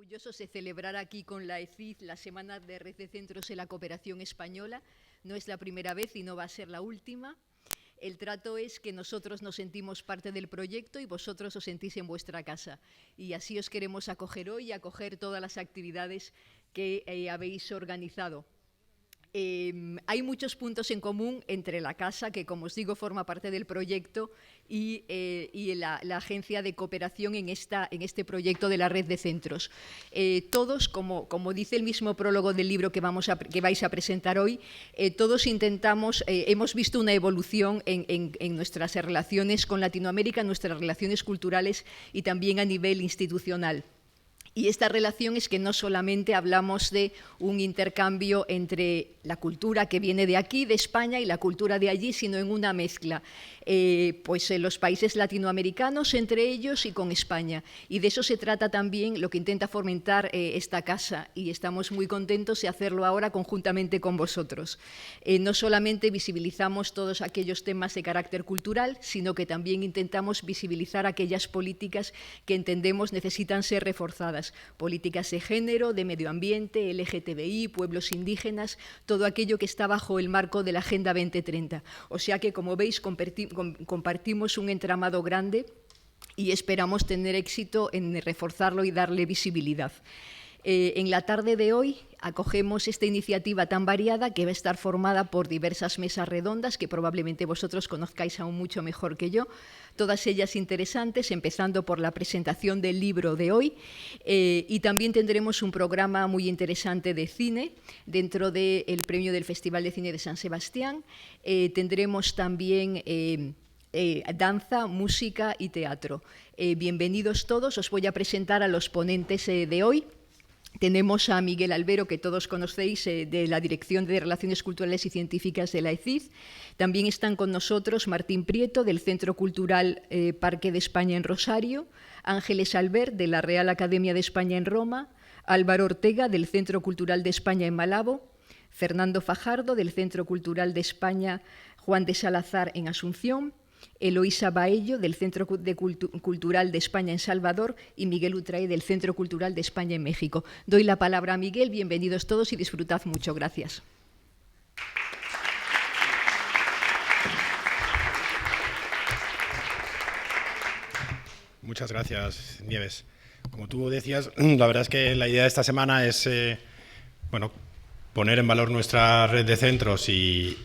orgullosos de celebrar aquí con la ECID la Semana de Red de Centros en la Cooperación Española. No es la primera vez y no va a ser la última. El trato es que nosotros nos sentimos parte del proyecto y vosotros os sentís en vuestra casa. Y así os queremos acoger hoy y acoger todas las actividades que habéis organizado. Hay muchos puntos en común entre la casa, que como os digo forma parte del proyecto, y la agencia de cooperación en este proyecto de la red de centros. Todos, como dice el mismo prólogo del libro que vais a presentar hoy, todos intentamos, hemos visto una evolución en nuestras relaciones con Latinoamérica, en nuestras relaciones culturales y también a nivel institucional. Y esta relación es que no solamente hablamos de un intercambio entre la cultura que viene de aquí, de España, y la cultura de allí, sino en una mezcla, pues en los países latinoamericanos, entre ellos y con España. Y de eso se trata también lo que intenta fomentar esta casa, y estamos muy contentos de hacerlo ahora conjuntamente con vosotros. No solamente visibilizamos todos aquellos temas de carácter cultural, sino que también intentamos visibilizar aquellas políticas que entendemos necesitan ser reforzadas. Políticas de género, de medio ambiente, LGTBI, pueblos indígenas, todo aquello que está bajo el marco de la Agenda 2030. O sea que, como veis, compartimos un entramado grande y esperamos tener éxito en reforzarlo y darle visibilidad. En la tarde de hoy acogemos esta iniciativa tan variada que va a estar formada por diversas mesas redondas que probablemente vosotros conozcáis aún mucho mejor que yo, todas ellas interesantes, empezando por la presentación del libro de hoy, y también tendremos un programa muy interesante de cine dentro del premio del Festival de Cine de San Sebastián. Tendremos también danza, música y teatro. Bienvenidos todos, os voy a presentar a los ponentes de hoy. Tenemos a Miguel Albero, que todos conocéis, de la Dirección de Relaciones Culturales y Científicas de la ECID. También están con nosotros Martín Prieto, del Centro Cultural Parque de España en Rosario, Ángeles Albert, de la Real Academia de España en Roma, Álvaro Ortega, del Centro Cultural de España en Malabo, Fernando Fajardo, del Centro Cultural de España Juan de Salazar en Asunción, Eloísa Baello, del Centro Cultural de España en Salvador, y Miguel Utrae, del Centro Cultural de España en México. Doy la palabra a Miguel. Bienvenidos todos y disfrutad mucho. Gracias. Muchas gracias, Nieves. Como tú decías, la verdad es que la idea de esta semana es poner en valor nuestra red de centros y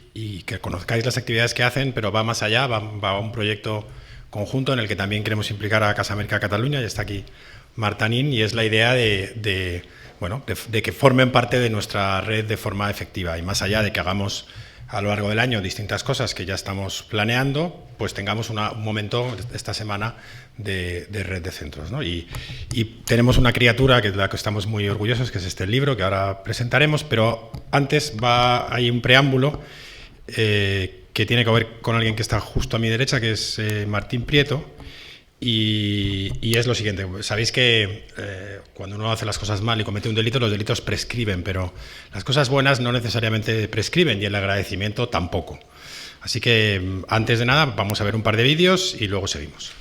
que conozcáis las actividades que hacen, pero va más allá, va a un proyecto conjunto en el que también queremos implicar a Casa América Cataluña, y está aquí Martanín, y es la idea de que formen parte de nuestra red de forma efectiva, y más allá de que hagamos a lo largo del año distintas cosas que ya estamos planeando, pues tengamos un momento esta semana de red de centros, ¿no? Y tenemos una criatura que es la que estamos muy orgullosos, que es este libro que ahora presentaremos, pero antes hay un preámbulo que tiene que ver con alguien que está justo a mi derecha, que es Martín Prieto, y es lo siguiente. Sabéis que cuando uno hace las cosas mal y comete un delito, los delitos prescriben, pero las cosas buenas no necesariamente prescriben, y el agradecimiento tampoco. Así que, antes de nada, vamos a ver un par de vídeos y luego seguimos.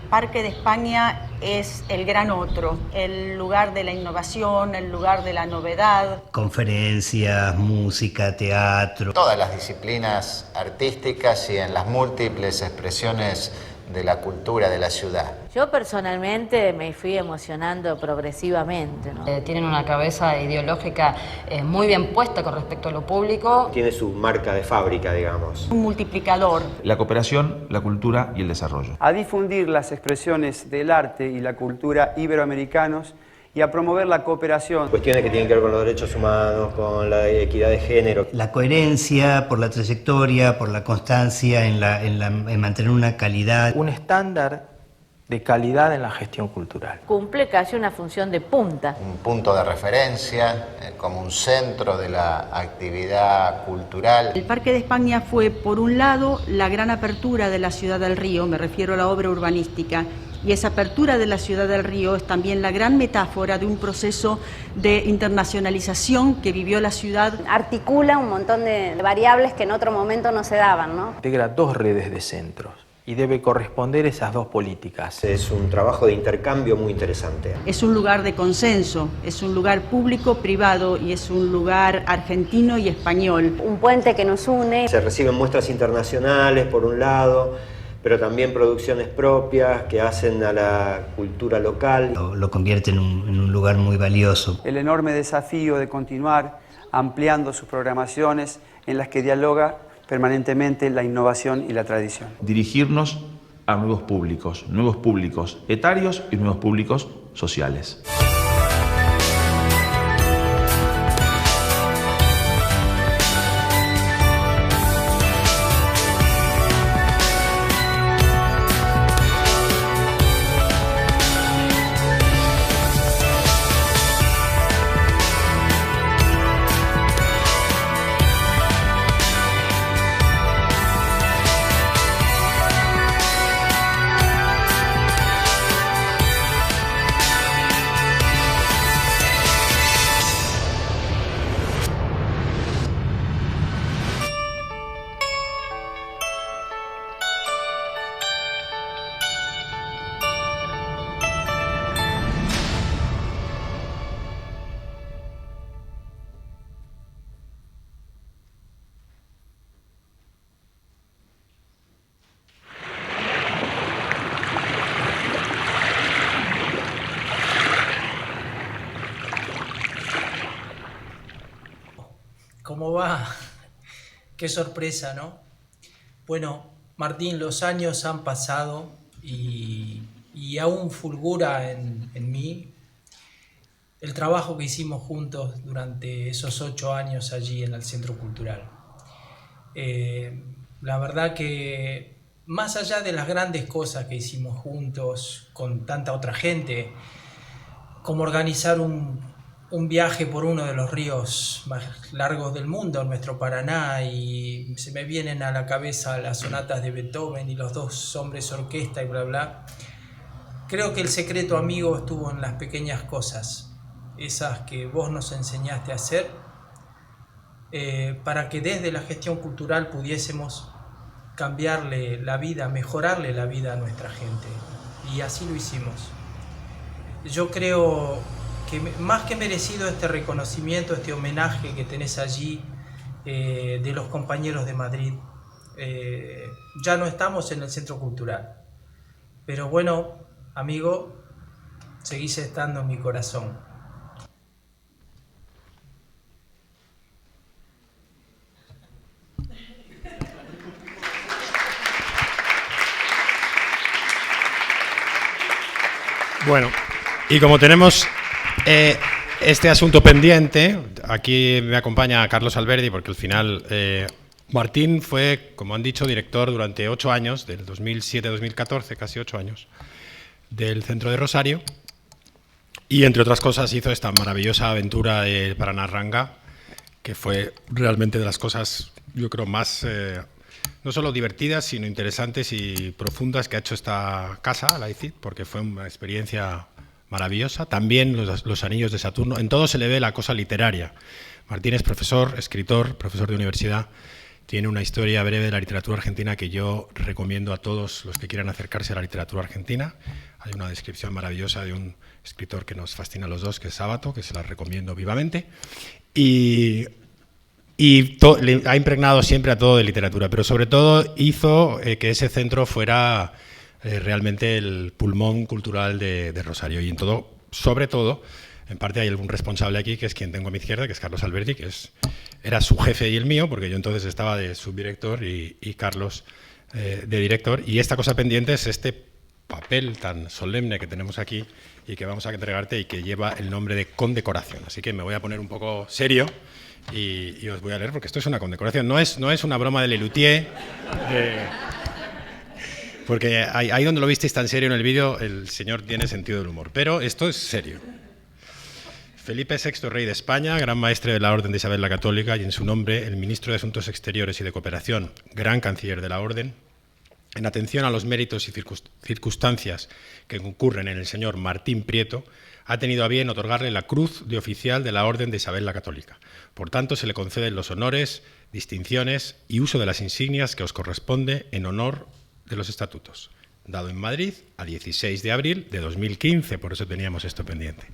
Parque de España es el gran otro, el lugar de la innovación, el lugar de la novedad. Conferencias, música, teatro. Todas las disciplinas artísticas y en las múltiples expresiones de la cultura de la ciudad. Yo personalmente me fui emocionando progresivamente, ¿no? Tienen una cabeza ideológica muy bien puesta con respecto a lo público. Tiene su marca de fábrica, digamos. Un multiplicador. La cooperación, la cultura y el desarrollo. A difundir las expresiones del arte y la cultura iberoamericanos y a promover la cooperación. Cuestiones que tienen que ver con los derechos humanos, con la equidad de género. La coherencia, por la trayectoria, por la constancia en mantener una calidad. Un estándar de calidad en la gestión cultural. Cumple casi una función de punta. Un punto de referencia, como un centro de la actividad cultural. El Parque de España fue, por un lado, la gran apertura de la Ciudad del Río, me refiero a la obra urbanística, y esa apertura de la Ciudad del Río es también la gran metáfora de un proceso de internacionalización que vivió la ciudad. Articula un montón de variables que en otro momento no se daban, ¿no? Integra dos redes de centros y debe corresponder esas dos políticas. Es un trabajo de intercambio muy interesante. Es un lugar de consenso, es un lugar público-privado y es un lugar argentino y español. Un puente que nos une. Se reciben muestras internacionales, por un lado, pero también producciones propias que hacen a la cultura local. Lo convierte en un lugar muy valioso. El enorme desafío de continuar ampliando sus programaciones en las que dialoga permanentemente la innovación y la tradición. Dirigirnos a nuevos públicos etarios y nuevos públicos sociales. ¿Cómo va? Qué sorpresa, ¿no? Bueno, Martín, los años han pasado y aún fulgura en mí el trabajo que hicimos juntos durante esos 8 años allí en el Centro Cultural. La verdad que más allá de las grandes cosas que hicimos juntos con tanta otra gente, como organizar un viaje por uno de los ríos más largos del mundo, nuestro Paraná, y se me vienen a la cabeza las sonatas de Beethoven y los 2 hombres orquesta y bla bla. Creo que el secreto, amigo, estuvo en las pequeñas cosas, esas que vos nos enseñaste a hacer, para que desde la gestión cultural pudiésemos cambiarle la vida, mejorarle la vida a nuestra gente, y así lo hicimos. Yo creo que más que merecido este reconocimiento, este homenaje que tenés allí de los compañeros de Madrid. Ya no estamos en el Centro Cultural, pero bueno, amigo, seguís estando en mi corazón. Bueno, y como tenemos este asunto pendiente, aquí me acompaña Carlos Alberdi, porque al final Martín fue, como han dicho, director durante 8 años, del 2007 a 2014, casi 8 años, del Centro de Rosario, y entre otras cosas hizo esta maravillosa aventura de Paranarranga, que fue realmente de las cosas, yo creo, más no solo divertidas, sino interesantes y profundas que ha hecho esta casa, la ICIT, porque fue una experiencia maravillosa. También los anillos de Saturno, en todo se le ve la cosa literaria. Martín es profesor, escritor, profesor de universidad, tiene una historia breve de la literatura argentina que yo recomiendo a todos los que quieran acercarse a la literatura argentina. Hay una descripción maravillosa de un escritor que nos fascina a los dos, que es Sábato, que se la recomiendo vivamente. Y le ha impregnado siempre a todo de literatura, pero sobre todo hizo que ese centro fuera realmente el pulmón cultural de Rosario. Y en todo, sobre todo, en parte hay algún responsable aquí, que es quien tengo a mi izquierda, que es Carlos Alberdi, que era su jefe y el mío, porque yo entonces estaba de subdirector y Carlos de director. Y esta cosa pendiente es este papel tan solemne que tenemos aquí y que vamos a entregarte y que lleva el nombre de condecoración. Así que me voy a poner un poco serio y os voy a leer, porque esto es una condecoración. No es una broma de Lelutier, porque ahí donde lo visteis tan serio en el vídeo, el señor tiene sentido del humor. Pero esto es serio. Felipe VI, rey de España, gran maestre de la Orden de Isabel la Católica, y en su nombre el ministro de Asuntos Exteriores y de Cooperación, gran canciller de la Orden, en atención a los méritos y circunstancias que concurren en el señor Martín Prieto, ha tenido a bien otorgarle la Cruz de Oficial de la Orden de Isabel la Católica. Por tanto, se le conceden los honores, distinciones y uso de las insignias que os corresponde en honor de los estatutos. Dado en Madrid a 16 de abril de 2015, por eso teníamos esto pendiente.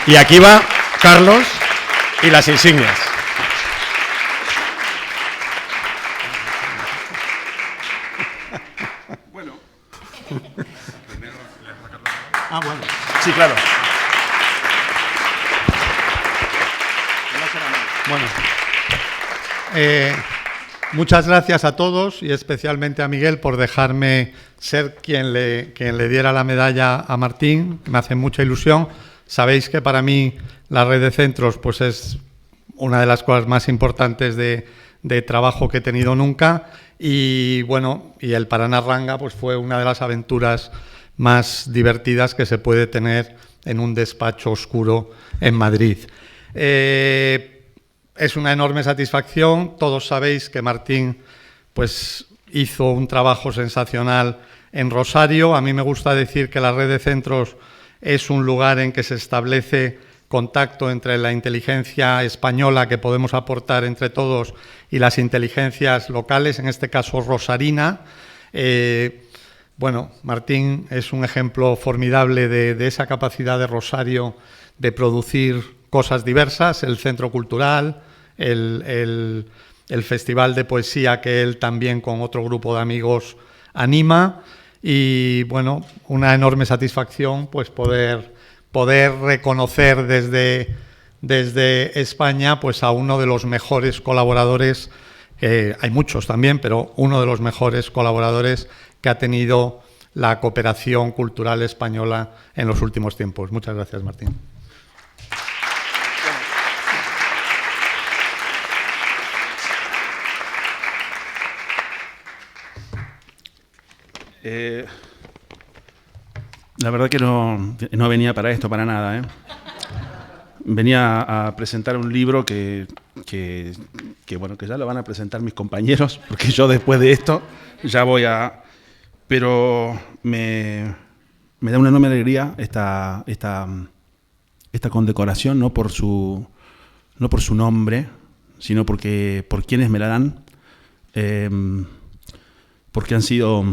Y aquí va Carlos y las insignias. Bueno. Ah, bueno. Sí, claro. Bueno. Muchas gracias a todos y especialmente a Miguel por dejarme ser quien le diera la medalla a Martín. Me hace mucha ilusión. Sabéis que para mí la red de centros pues es una de las cosas más importantes de trabajo que he tenido nunca. Y bueno, y el Paraná Ranga pues fue una de las aventuras más divertidas que se puede tener en un despacho oscuro en Madrid. Es una enorme satisfacción. Todos sabéis que Martín pues, hizo un trabajo sensacional en Rosario. A mí me gusta decir que la red de centros es un lugar en que se establece contacto entre la inteligencia española que podemos aportar entre todos y las inteligencias locales, en este caso rosarina. Bueno, Martín es un ejemplo formidable de esa capacidad de Rosario de producir cosas diversas, el centro cultural, el festival de poesía que él también con otro grupo de amigos anima y bueno, una enorme satisfacción pues poder reconocer desde España pues a uno de los mejores colaboradores, hay muchos también, pero uno de los mejores colaboradores que ha tenido la cooperación cultural española en los últimos tiempos. Muchas gracias, Martín. La verdad que no venía para esto, para nada. Venía a presentar un libro que bueno, que ya lo van a presentar mis compañeros, porque yo después de esto ya voy a... Pero me da una enorme alegría esta condecoración, no por su nombre, sino por quienes me la dan, porque han sido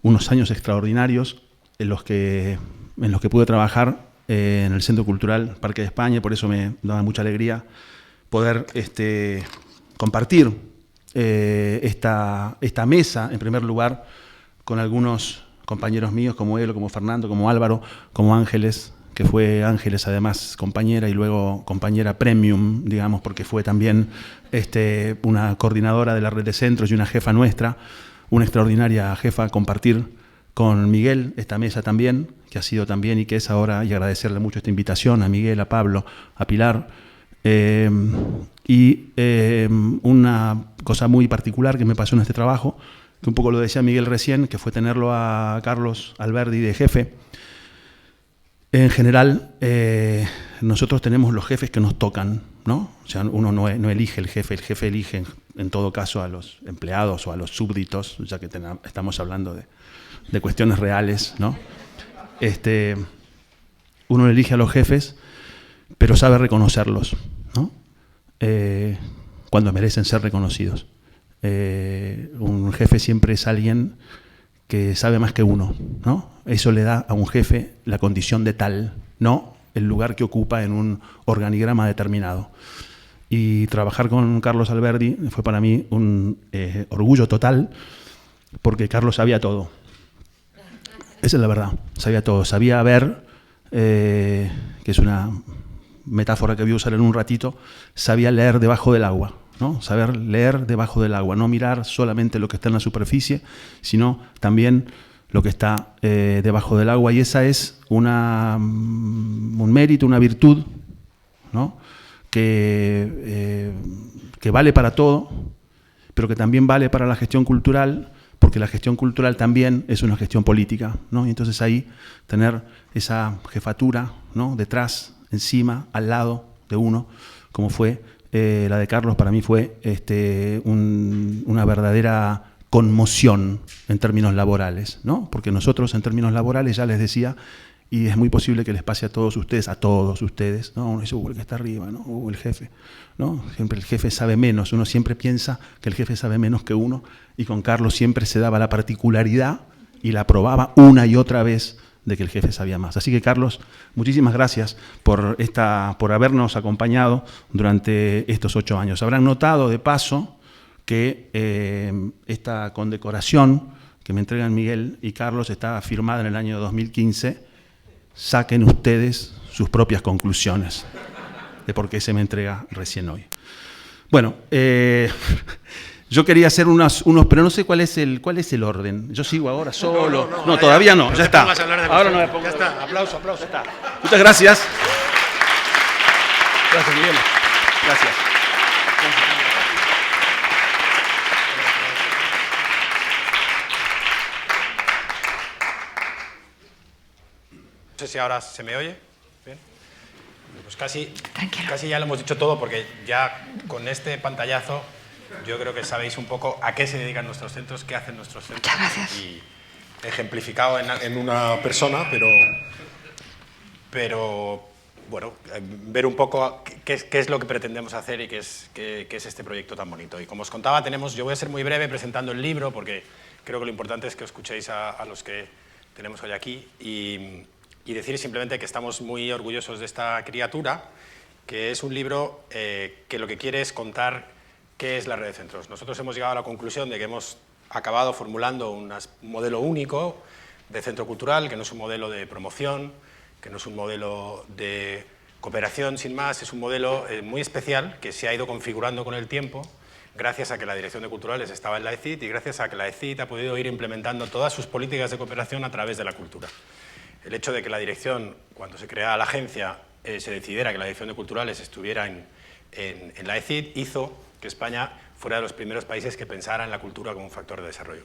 unos años extraordinarios en los que pude trabajar en el Centro Cultural Parque de España. Por eso me daba mucha alegría poder compartir esta mesa, en primer lugar, con algunos compañeros míos como Elo, como Fernando, como Álvaro, como Ángeles, que fue Ángeles además compañera y luego compañera premium, digamos, porque fue también una coordinadora de la red de centros y una jefa nuestra, una extraordinaria jefa, compartir con Miguel esta mesa también, que ha sido también y que es ahora, y agradecerle mucho esta invitación a Miguel, a Pablo, a Pilar, y una cosa muy particular que me pasó en este trabajo, que un poco lo decía Miguel recién, que fue tenerlo a Carlos Alberdi de jefe. En general, nosotros tenemos los jefes que nos tocan, ¿no? O sea, uno no elige el jefe elige en todo caso a los empleados o a los súbditos, ya que estamos hablando de cuestiones reales, ¿no? Uno elige a los jefes, pero sabe reconocerlos, ¿no? Cuando merecen ser reconocidos. Un jefe siempre es alguien que sabe más que uno, ¿no? Eso le da a un jefe la condición de tal, no el lugar que ocupa en un organigrama determinado. Y trabajar con Carlos Alberdi fue para mí un orgullo total, porque Carlos sabía todo. Esa es la verdad, sabía todo. Sabía ver, que es una metáfora que voy a usar en un ratito, sabía leer debajo del agua, ¿no? Saber leer debajo del agua, no mirar solamente lo que está en la superficie, sino también lo que está debajo del agua. Y esa es un mérito, una virtud, ¿no? Que vale para todo, pero que también vale para la gestión cultural, porque la gestión cultural también es una gestión política, ¿no? Y entonces ahí tener esa jefatura, ¿no? Detrás, encima, al lado de uno, como fue la de Carlos, para mí fue una verdadera conmoción en términos laborales, ¿no? Porque nosotros en términos laborales, ya les decía, y es muy posible que les pase a todos ustedes, ¿no? Uno dice, el que está arriba, ¿no? El jefe, ¿no? Siempre el jefe sabe menos, uno siempre piensa que el jefe sabe menos que uno, y con Carlos siempre se daba la particularidad y la probaba una y otra vez de que el jefe sabía más. Así que, Carlos, muchísimas gracias por habernos acompañado durante estos 8 años. Habrán notado, de paso, que esta condecoración que me entregan Miguel y Carlos está firmada en el año 2015. Saquen ustedes sus propias conclusiones de por qué se me entrega recién hoy. Bueno, yo quería hacer unos, pero no sé cuál es el orden. Yo sigo ahora solo. No, todavía no, ya está. Ahora no me pongo. Ya está, aplauso. Ya está. Muchas gracias. Gracias, Miguel. Gracias. No sé si ahora se me oye. Bien. Pues casi ya lo hemos dicho todo, porque ya con este pantallazo yo creo que sabéis un poco a qué se dedican nuestros centros, qué hacen nuestros centros. Muchas gracias. Y ejemplificado en una persona, pero bueno, ver un poco qué es lo que pretendemos hacer y qué es este proyecto tan bonito. Y como os contaba, yo voy a ser muy breve presentando el libro, porque creo que lo importante es que escuchéis a los que tenemos hoy aquí, y decir simplemente que estamos muy orgullosos de esta criatura, que es un libro que lo que quiere es contar qué es la red de centros. Nosotros hemos llegado a la conclusión de que hemos acabado formulando un modelo único de centro cultural, que no es un modelo de promoción, que no es un modelo de cooperación sin más, es un modelo muy especial que se ha ido configurando con el tiempo, gracias a que la Dirección de Culturales estaba en la ECIT y gracias a que la ECIT ha podido ir implementando todas sus políticas de cooperación a través de la cultura. El hecho de que la dirección, cuando se creaba la agencia, se decidiera que la Dirección de Culturales estuviera en la ECIT, hizo que España fuera de los primeros países que pensara en la cultura como un factor de desarrollo.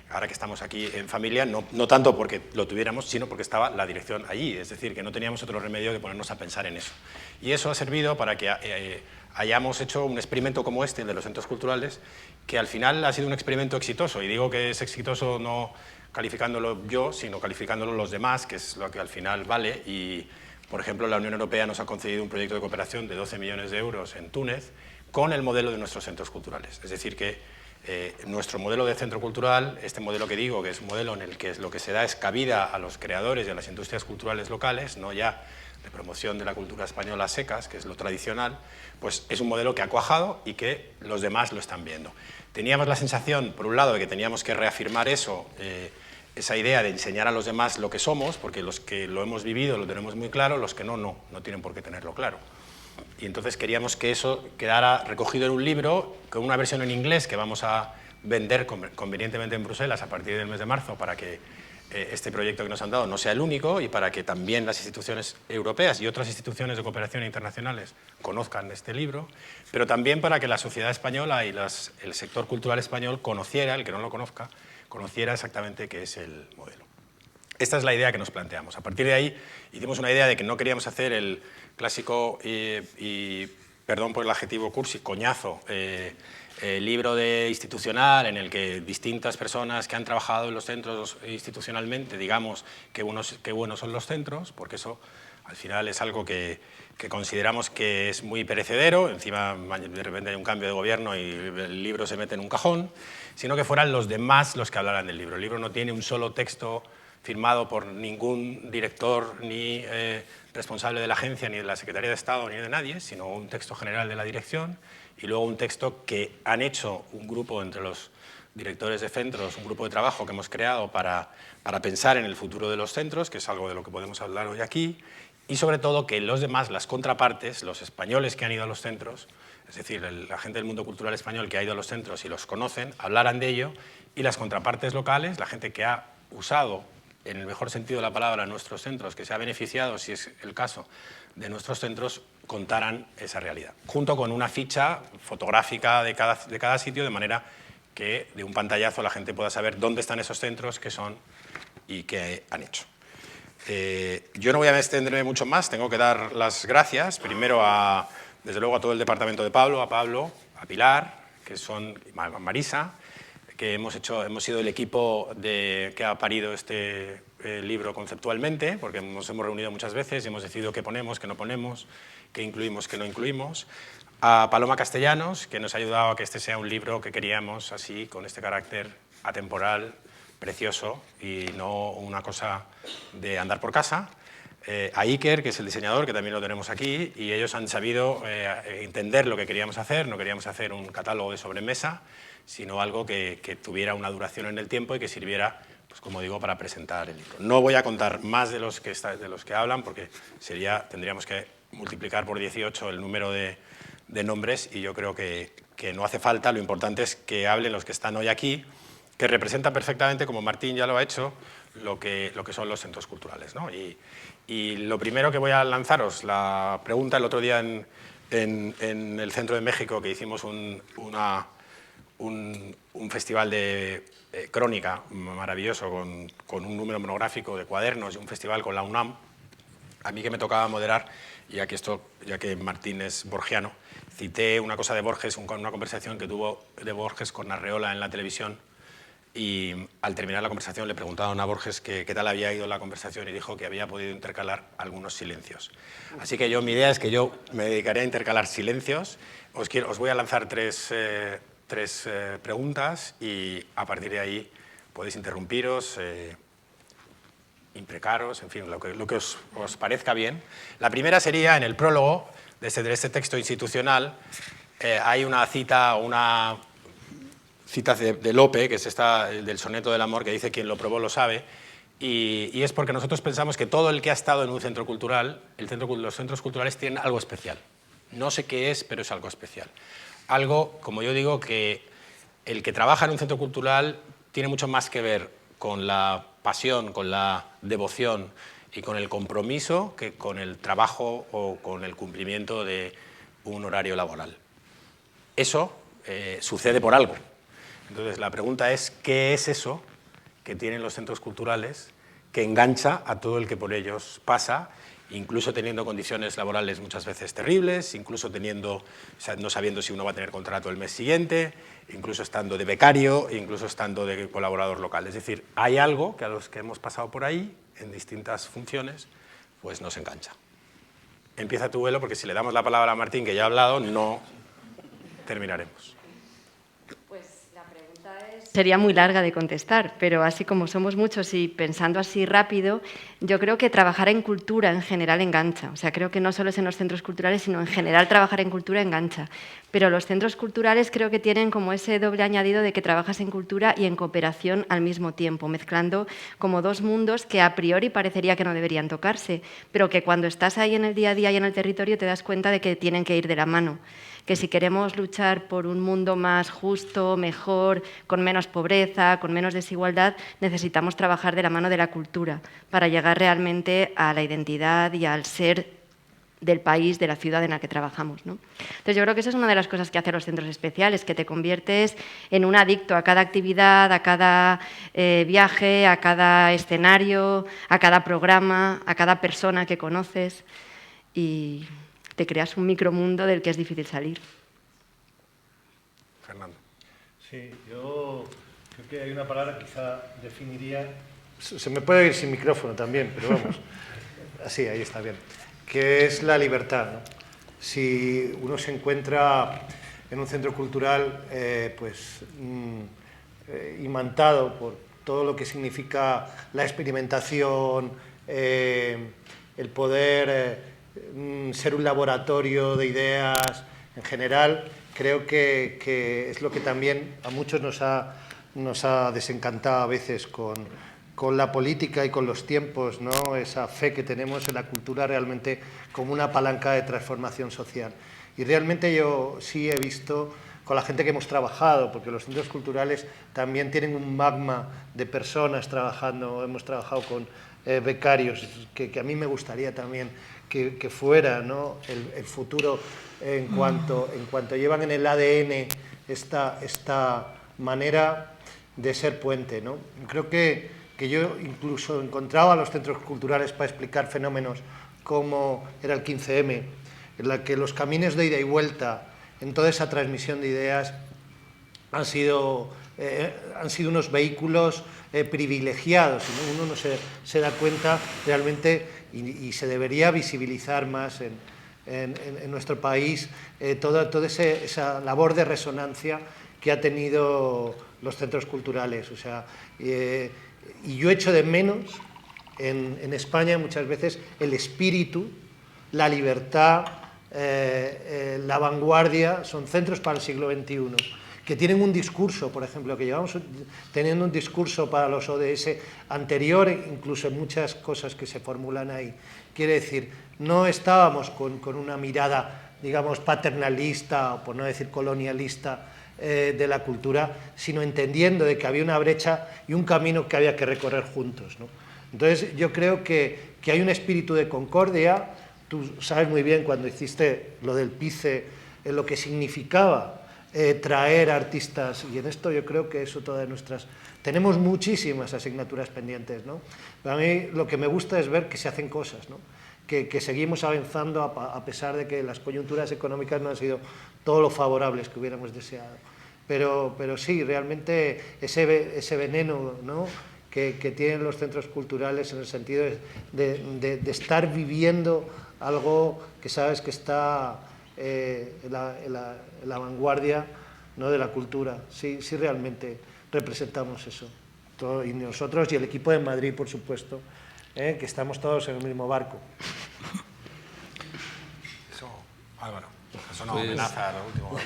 Ahora que estamos aquí en familia, no tanto porque lo tuviéramos, sino porque estaba la dirección allí, es decir, que no teníamos otro remedio que ponernos a pensar en eso. Y eso ha servido para que hayamos hecho un experimento como este, el de los centros culturales, que al final ha sido un experimento exitoso, y digo que es exitoso no calificándolo yo, sino calificándolo los demás, que es lo que al final vale. Y, por ejemplo, la Unión Europea nos ha concedido un proyecto de cooperación de 12 millones de euros en Túnez con el modelo de nuestros centros culturales. Es decir, que nuestro modelo de centro cultural, este modelo que digo, que es un modelo en el que lo que se da es cabida a los creadores y a las industrias culturales locales, no ya de promoción de la cultura española a secas, que es lo tradicional, pues es un modelo que ha cuajado y que los demás lo están viendo. Teníamos la sensación, por un lado, de que teníamos que reafirmar esa idea de enseñar a los demás lo que somos, porque los que lo hemos vivido lo tenemos muy claro, los que no tienen por qué tenerlo claro. Y entonces queríamos que eso quedara recogido en un libro, con una versión en inglés que vamos a vender convenientemente en Bruselas a partir del mes de marzo, para que este proyecto que nos han dado no sea el único, y para que también las instituciones europeas y otras instituciones de cooperación internacionales conozcan este libro, pero también para que la sociedad española y el sector cultural español conociera, el que no lo conozca, conociera exactamente qué es el modelo. Esta es la idea que nos planteamos. A partir de ahí hicimos una idea de que no queríamos hacer el clásico y perdón por el adjetivo cursi, coñazo, libro institucional en el que distintas personas que han trabajado en los centros institucionalmente digamos qué buenos son los centros, porque eso al final es algo que consideramos que es muy perecedero, encima de repente hay un cambio de gobierno y el libro se mete en un cajón, sino que fueran los demás los que hablaran del libro. El libro no tiene un solo texto firmado por ningún director ni responsable de la agencia, ni de la Secretaría de Estado, ni de nadie, sino un texto general de la dirección y luego un texto que han hecho un grupo entre los directores de centros, un grupo de trabajo que hemos creado para pensar en el futuro de los centros, que es algo de lo que podemos hablar hoy aquí, y sobre todo que los demás, las contrapartes, los españoles que han ido a los centros, es decir, la gente del mundo cultural español que ha ido a los centros y los conocen, hablaran de ello, y las contrapartes locales, la gente que ha usado, en el mejor sentido de la palabra, nuestros centros, que se ha beneficiado, si es el caso, de nuestros centros, contaran esa realidad, junto con una ficha fotográfica de cada sitio, de manera que de un pantallazo la gente pueda saber dónde están esos centros, qué son y qué han hecho. Yo no voy a extenderme mucho más, tengo que dar las gracias, primero desde luego a todo el departamento de Pablo, a Pilar, que son a Marisa, que hemos sido el equipo que ha parido este libro conceptualmente, porque nos hemos reunido muchas veces y hemos decidido qué ponemos, qué no ponemos, qué incluimos, qué no incluimos. A Paloma Castellanos, que nos ha ayudado a que este sea un libro que queríamos así, con este carácter atemporal, precioso y no una cosa de andar por casa. A Iker, que es el diseñador, que también lo tenemos aquí, y ellos han sabido entender lo que queríamos hacer. No queríamos hacer un catálogo de sobremesa, sino algo que tuviera una duración en el tiempo y que sirviera, pues como digo, para presentar el libro. No voy a contar más de los que hablan, porque tendríamos que multiplicar por 18 el número de nombres, y yo creo que no hace falta. Lo importante es que hablen los que están hoy aquí, que representan perfectamente, como Martín ya lo ha hecho, lo que son los centros culturales, ¿no? Y lo primero que voy a lanzaros, la pregunta el otro día en el centro de México, que hicimos un festival de crónica maravilloso con un número monográfico de cuadernos y un festival con la UNAM. A mí que me tocaba moderar, ya que Martín es borgiano, cité una cosa de Borges, una conversación que tuvo de Borges con Arreola en la televisión, y al terminar la conversación le preguntaron a Borges qué tal había ido la conversación y dijo que había podido intercalar algunos silencios. Así que mi idea es que yo me dedicaré a intercalar silencios. Os voy a lanzar tres preguntas y a partir de ahí podéis interrumpiros, imprecaros, en fin, lo que os parezca bien. La primera sería en el prólogo de este texto institucional. Hay una cita de Lope, que es del soneto del amor, que dice: quien lo probó lo sabe, y es porque nosotros pensamos que todo el que ha estado en un centro cultural, los centros culturales tienen algo especial. No sé qué es, pero es algo especial. Algo, como yo digo, que el que trabaja en un centro cultural tiene mucho más que ver con la pasión, con la devoción y con el compromiso que con el trabajo o con el cumplimiento de un horario laboral. Eso sucede por algo. Entonces, la pregunta es: ¿qué es eso que tienen los centros culturales que engancha a todo el que por ellos pasa, incluso teniendo condiciones laborales muchas veces terribles, incluso no sabiendo si uno va a tener contrato el mes siguiente, incluso estando de becario, incluso estando de colaborador local? Es decir, hay algo que a los que hemos pasado por ahí, en distintas funciones, pues nos engancha. Empieza tu vuelo, porque si le damos la palabra a Martín, que ya ha hablado, no terminaremos. Sería muy larga de contestar, pero así como somos muchos y pensando así rápido, yo creo que trabajar en cultura en general engancha. O sea, creo que no solo es en los centros culturales, sino en general trabajar en cultura engancha. Pero los centros culturales creo que tienen como ese doble añadido de que trabajas en cultura y en cooperación al mismo tiempo, mezclando como dos mundos que a priori parecería que no deberían tocarse, pero que cuando estás ahí en el día a día y en el territorio te das cuenta de que tienen que ir de la mano. Que si queremos luchar por un mundo más justo, mejor, con menos pobreza, con menos desigualdad, necesitamos trabajar de la mano de la cultura para llegar realmente a la identidad y al ser del país, de la ciudad en la que trabajamos, ¿no? Entonces yo creo que esa es una de las cosas que hacen los centros especiales, que te conviertes en un adicto a cada actividad, a cada viaje, a cada escenario, a cada programa, a cada persona que conoces, y te creas un micromundo del que es difícil salir. Fernando. Sí, yo creo que hay una palabra que quizá definiría... Se me puede ir sin micrófono también, pero vamos. Así, ahí está bien. Que es la libertad, ¿no? Si uno se encuentra en un centro cultural imantado todo lo que significa la experimentación, el poder ser un laboratorio de ideas en general, creo que es lo que también a muchos nos ha desencantado a veces con la política y con los tiempos, ¿no? Esa fe que tenemos en la cultura realmente como una palanca de transformación social. Y realmente yo sí he visto con la gente que hemos trabajado, porque los centros culturales también tienen un magma de personas trabajando, hemos trabajado con becarios, que a mí me gustaría también que fuera, ¿no? el futuro en cuanto llevan en el ADN esta manera de ser puente, ¿no? Creo que yo incluso encontraba los centros culturales para explicar fenómenos como era el 15M, en la que los caminos de ida y vuelta en toda esa transmisión de ideas han sido unos vehículos privilegiados, ¿no? Uno no se da cuenta realmente y se debería visibilizar más en nuestro país toda esa labor de resonancia que ha tenido los centros culturales. O sea, y yo echo de menos en España muchas veces el espíritu, la libertad, la vanguardia. Son centros para el siglo XXI, que tienen un discurso, por ejemplo, que llevamos teniendo un discurso para los ODS anterior, incluso en muchas cosas que se formulan ahí. Quiere decir, no estábamos con una mirada, digamos, paternalista, o por no decir colonialista, de la cultura, sino entendiendo de que había una brecha y un camino que había que recorrer juntos, ¿no? Entonces, yo creo que hay un espíritu de concordia. Tú sabes muy bien cuando hiciste lo del PICE, lo que significaba traer artistas, y en esto yo creo que eso todas nuestras... Tenemos muchísimas asignaturas pendientes, ¿no? Pero a mí lo que me gusta es ver que se hacen cosas, ¿no? Que seguimos avanzando a pesar de que las coyunturas económicas no han sido todo lo favorables que hubiéramos deseado. Pero sí, realmente ese veneno, ¿no? que tienen los centros culturales en el sentido de estar viviendo algo que sabes que está en la vanguardia, ¿no? de la cultura. Sí, realmente representamos eso. Y nosotros y el equipo de Madrid, por supuesto, que estamos todos en el mismo barco. Eso, Álvaro, eso no amenaza a lo último.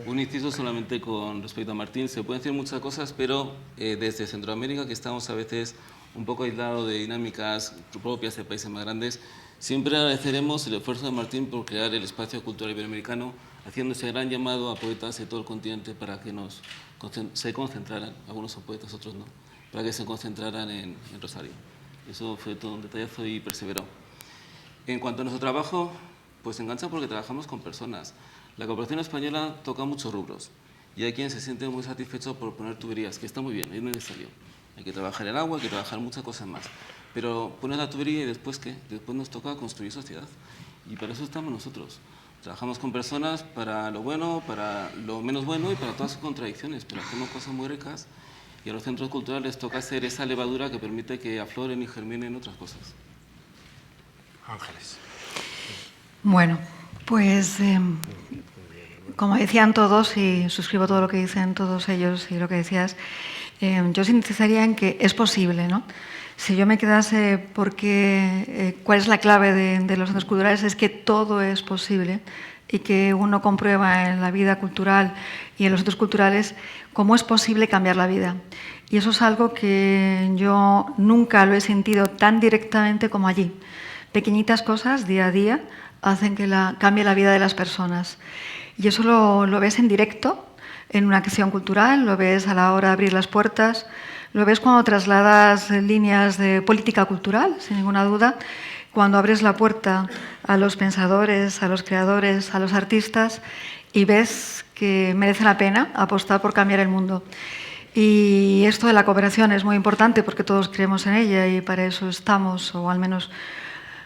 Un inciso solamente con respecto a Martín. Se pueden decir muchas cosas, pero desde Centroamérica, que estamos a veces un poco aislados de dinámicas propias de países más grandes, siempre agradeceremos el esfuerzo de Martín por crear el espacio cultural iberoamericano, haciendo ese gran llamado a poetas de todo el continente para que se concentraran, algunos son poetas, otros no, para que se concentraran en Rosario. Eso fue todo un detallazo y perseveró. En cuanto a nuestro trabajo, pues engancha porque trabajamos con personas. La cooperación española toca muchos rubros y hay quien se siente muy satisfecho por poner tuberías, que está muy bien, es necesario. Hay que trabajar el agua, hay que trabajar muchas cosas más. Pero pones la tubería y después, ¿qué? Después nos toca construir sociedad. Y para eso estamos nosotros. Trabajamos con personas para lo bueno, para lo menos bueno y para todas sus contradicciones, pero hacemos cosas muy ricas y a los centros culturales toca hacer esa levadura que permite que afloren y germinen otras cosas. Ángeles. Bueno, pues como decían todos, y suscribo todo lo que dicen todos ellos y lo que decías, yo sintetizaría en que es posible, ¿no? Si yo me quedase porque cuál es la clave de los centros culturales, es que todo es posible y que uno comprueba en la vida cultural y en los centros culturales cómo es posible cambiar la vida. Y eso es algo que yo nunca lo he sentido tan directamente como allí. Pequeñitas cosas, día a día, hacen que cambie la vida de las personas. Y eso lo ves en directo, en una acción cultural, lo ves a la hora de abrir las puertas, lo ves cuando trasladas líneas de política cultural, sin ninguna duda, cuando abres la puerta a los pensadores, a los creadores, a los artistas y ves que merece la pena apostar por cambiar el mundo. Y esto de la cooperación es muy importante porque todos creemos en ella y para eso estamos, o al menos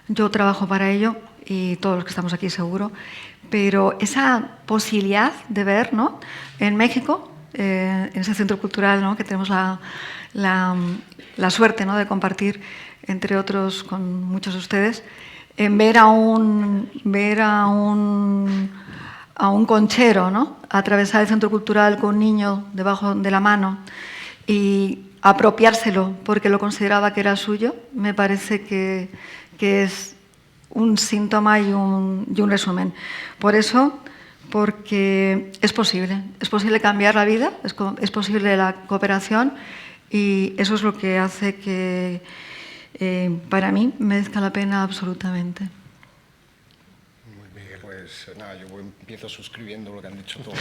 yo trabajo para ello y todos los que estamos aquí seguro. Pero esa posibilidad de ver, ¿no? En México, en ese centro cultural, ¿no? que tenemos la suerte, ¿no? de compartir, entre otros, con muchos de ustedes, en ver a a un conchero, ¿no? Atravesar el centro cultural con un niño debajo de la mano y apropiárselo porque lo consideraba que era suyo, me parece que es un síntoma y un resumen. Por eso, porque es posible cambiar la vida, es posible la cooperación, y eso es lo que hace que para mí merezca la pena absolutamente. Muy bien, pues nada, yo empiezo suscribiendo lo que han dicho todos.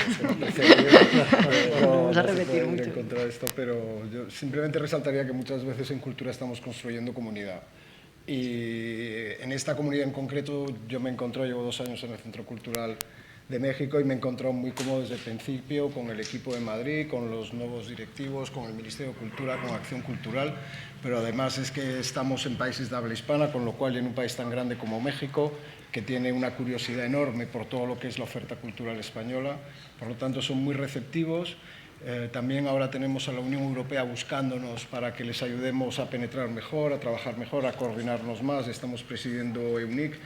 Vamos a repetir mucho. En contra de esto, pero yo simplemente resaltaría que muchas veces en cultura estamos construyendo comunidad. Y en esta comunidad en concreto yo me encontré, llevo 2 años en el Centro Cultural de México y me encontré muy cómodo desde el principio con el equipo de Madrid, con los nuevos directivos, con el Ministerio de Cultura, con Acción Cultural, pero además es que estamos en países de habla hispana, con lo cual en un país tan grande como México, que tiene una curiosidad enorme por todo lo que es la oferta cultural española, por lo tanto son muy receptivos. También ahora tenemos a la Unión Europea buscándonos para que les ayudemos a penetrar mejor, a trabajar mejor, a coordinarnos más. Estamos presidiendo EUNIC,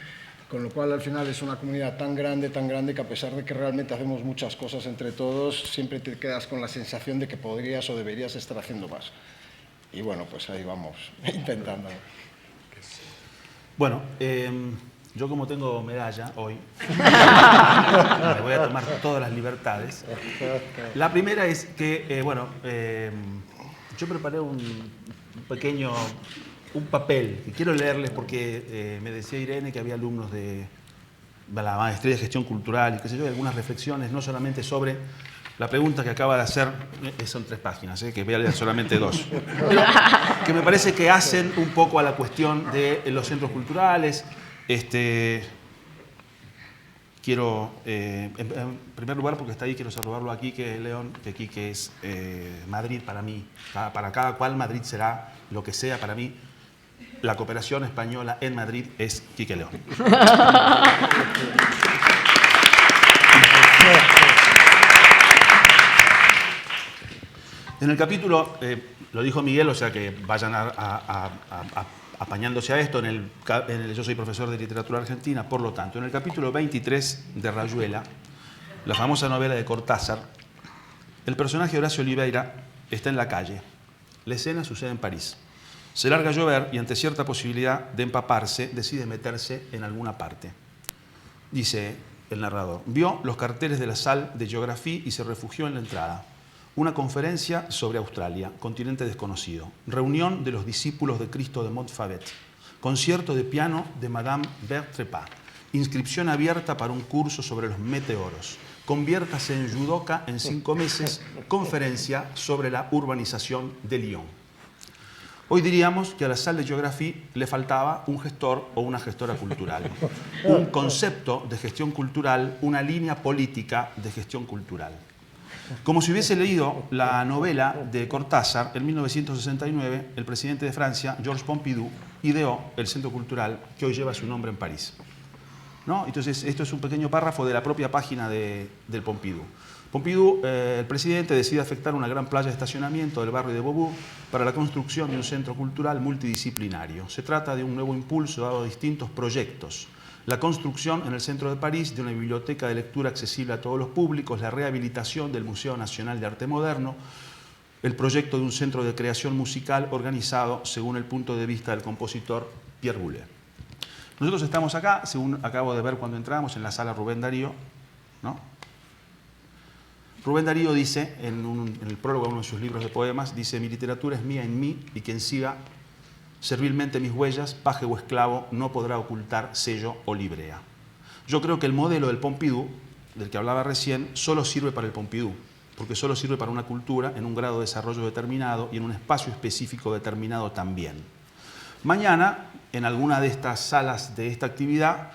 con lo cual al final es una comunidad tan grande que a pesar de que realmente hacemos muchas cosas entre todos, siempre te quedas con la sensación de que podrías o deberías estar haciendo más. Y bueno, pues ahí vamos, intentándolo. Bueno, yo como tengo medalla hoy, me voy a tomar todas las libertades. La primera es que, yo preparé un papel que quiero leerles porque me decía Irene que había alumnos de la maestría de gestión cultural y qué sé yo, y algunas reflexiones, no solamente sobre la pregunta que acaba de hacer, son 3 páginas, que voy a leer solamente 2, pero que me parece que hacen un poco a la cuestión de los centros culturales. Quiero, en primer lugar, porque está ahí, quiero saludarlo aquí, que es León, que aquí que es Madrid para mí. Para cada cual Madrid será lo que sea para mí. La cooperación española en Madrid es Quique León. En el capítulo, lo dijo Miguel, o sea que vayan apañándose a esto, yo soy profesor de literatura argentina, por lo tanto, en el capítulo 23 de Rayuela, la famosa novela de Cortázar, el personaje Horacio Oliveira está en la calle. La escena sucede en París. Se larga a llover y ante cierta posibilidad de empaparse, decide meterse en alguna parte. Dice el narrador, vio los carteles de la Salle de Geographie y se refugió en la entrada. Una conferencia sobre Australia, continente desconocido. Reunión de los discípulos de Cristo de Montfavet. Concierto de piano de Madame Bertrepas. Inscripción abierta para un curso sobre los meteoros. Conviértase en judoka en 5 meses. Conferencia sobre la urbanización de Lyon. Hoy diríamos que a la Salle de Geographie le faltaba un gestor o una gestora cultural. Un concepto de gestión cultural, una línea política de gestión cultural. Como si hubiese leído la novela de Cortázar, en 1969, el presidente de Francia, Georges Pompidou, ideó el centro cultural que hoy lleva su nombre en París. ¿No? Entonces, esto es un pequeño párrafo de la propia página del Pompidou. Pompidou, el presidente, decide afectar una gran playa de estacionamiento del barrio de Beaubourg para la construcción de un centro cultural multidisciplinario. Se trata de un nuevo impulso dado a distintos proyectos. La construcción en el centro de París de una biblioteca de lectura accesible a todos los públicos, la rehabilitación del Museo Nacional de Arte Moderno, el proyecto de un centro de creación musical organizado según el punto de vista del compositor Pierre Boulez. Nosotros estamos acá, según acabo de ver cuando entramos, en la sala Rubén Darío, ¿no? Rubén Darío dice, en el prólogo de uno de sus libros de poemas, dice: mi literatura es mía en mí y quien siga servilmente mis huellas, paje o esclavo, no podrá ocultar sello o librea. Yo creo que el modelo del Pompidou, del que hablaba recién, solo sirve para el Pompidou, porque solo sirve para una cultura en un grado de desarrollo determinado y en un espacio específico determinado también. Mañana, en alguna de estas salas de esta actividad,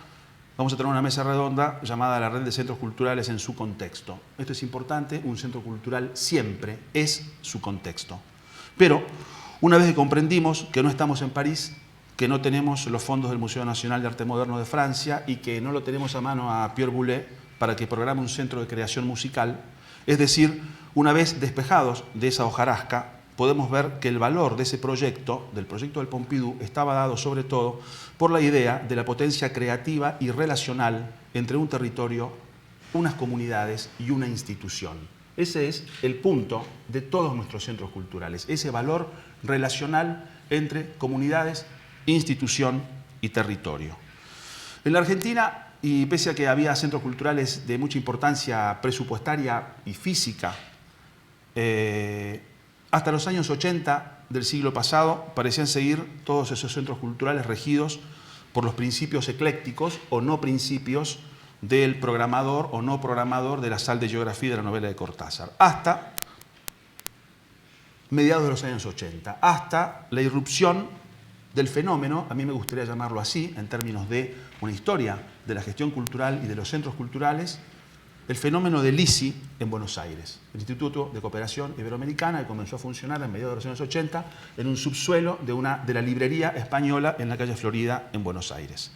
vamos a tener una mesa redonda llamada la Red de Centros Culturales en su contexto. Esto es importante, un centro cultural siempre es su contexto. Pero una vez que comprendimos que no estamos en París, que no tenemos los fondos del Museo Nacional de Arte Moderno de Francia y que no lo tenemos a mano a Pierre Boulez para que programe un centro de creación musical, es decir, una vez despejados de esa hojarasca, podemos ver que el valor de ese proyecto, del proyecto del Pompidou, estaba dado sobre todo por la idea de la potencia creativa y relacional entre un territorio unas comunidades y una institución. Ese es el punto de todos nuestros centros culturales, ese valor relacional entre comunidades, institución y territorio. En la Argentina, y pese a que había centros culturales de mucha importancia presupuestaria y física, hasta los años 80 del siglo pasado parecían seguir todos esos centros culturales regidos por los principios eclécticos o no principios del programador o no programador de la Sal de Geografía de la novela de Cortázar, hasta mediados de los años 80, hasta la irrupción del fenómeno, a mí me gustaría llamarlo así, en términos de una historia de la gestión cultural y de los centros culturales, el fenómeno del ICI en Buenos Aires, el Instituto de Cooperación Iberoamericana, que comenzó a funcionar en mediados de los años 80 en un subsuelo de la librería española en la calle Florida en Buenos Aires.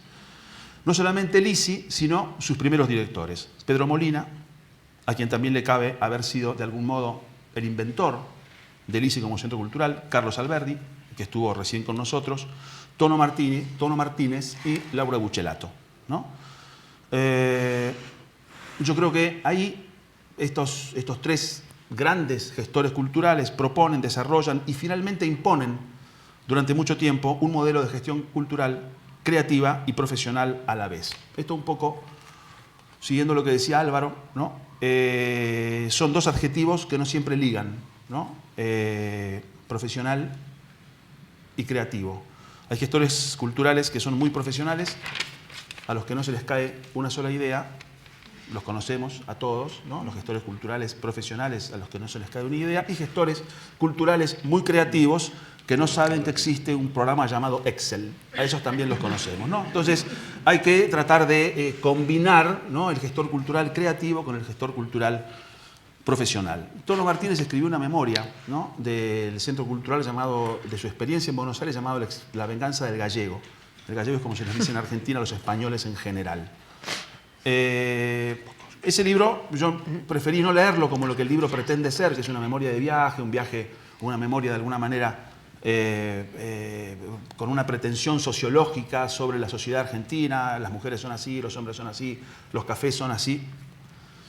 No solamente el ICI, sino sus primeros directores, Pedro Molina, a quien también le cabe haber sido de algún modo el inventor del ICI como centro cultural, Carlos Alberdi, que estuvo recién con nosotros, Tono Martínez y Laura Buchelato, ¿no? Yo creo que ahí estos tres grandes gestores culturales proponen, desarrollan y finalmente imponen durante mucho tiempo un modelo de gestión cultural creativa y profesional a la vez. Esto un poco, siguiendo lo que decía Álvaro, ¿no? Son dos adjetivos que no siempre ligan, ¿no? Profesional y creativo. Hay gestores culturales que son muy profesionales, a los que no se les cae una sola idea, los conocemos a todos, ¿no? Los gestores culturales profesionales a los que no se les cae una idea, y gestores culturales muy creativos que no saben que existe un programa llamado Excel. A esos también los conocemos, ¿no? Entonces hay que tratar de combinar, ¿no?, el gestor cultural creativo con el gestor cultural profesional. Tono Martínez escribió una memoria, ¿no?, del centro cultural de su experiencia en Buenos Aires, llamado La venganza del gallego. El gallego es como se les dice en Argentina a los españoles en general. Ese libro yo preferí no leerlo como lo que el libro pretende ser, que es una memoria de viaje, una memoria de alguna manera con una pretensión sociológica sobre la sociedad argentina, las mujeres son así, los hombres son así, los cafés son así,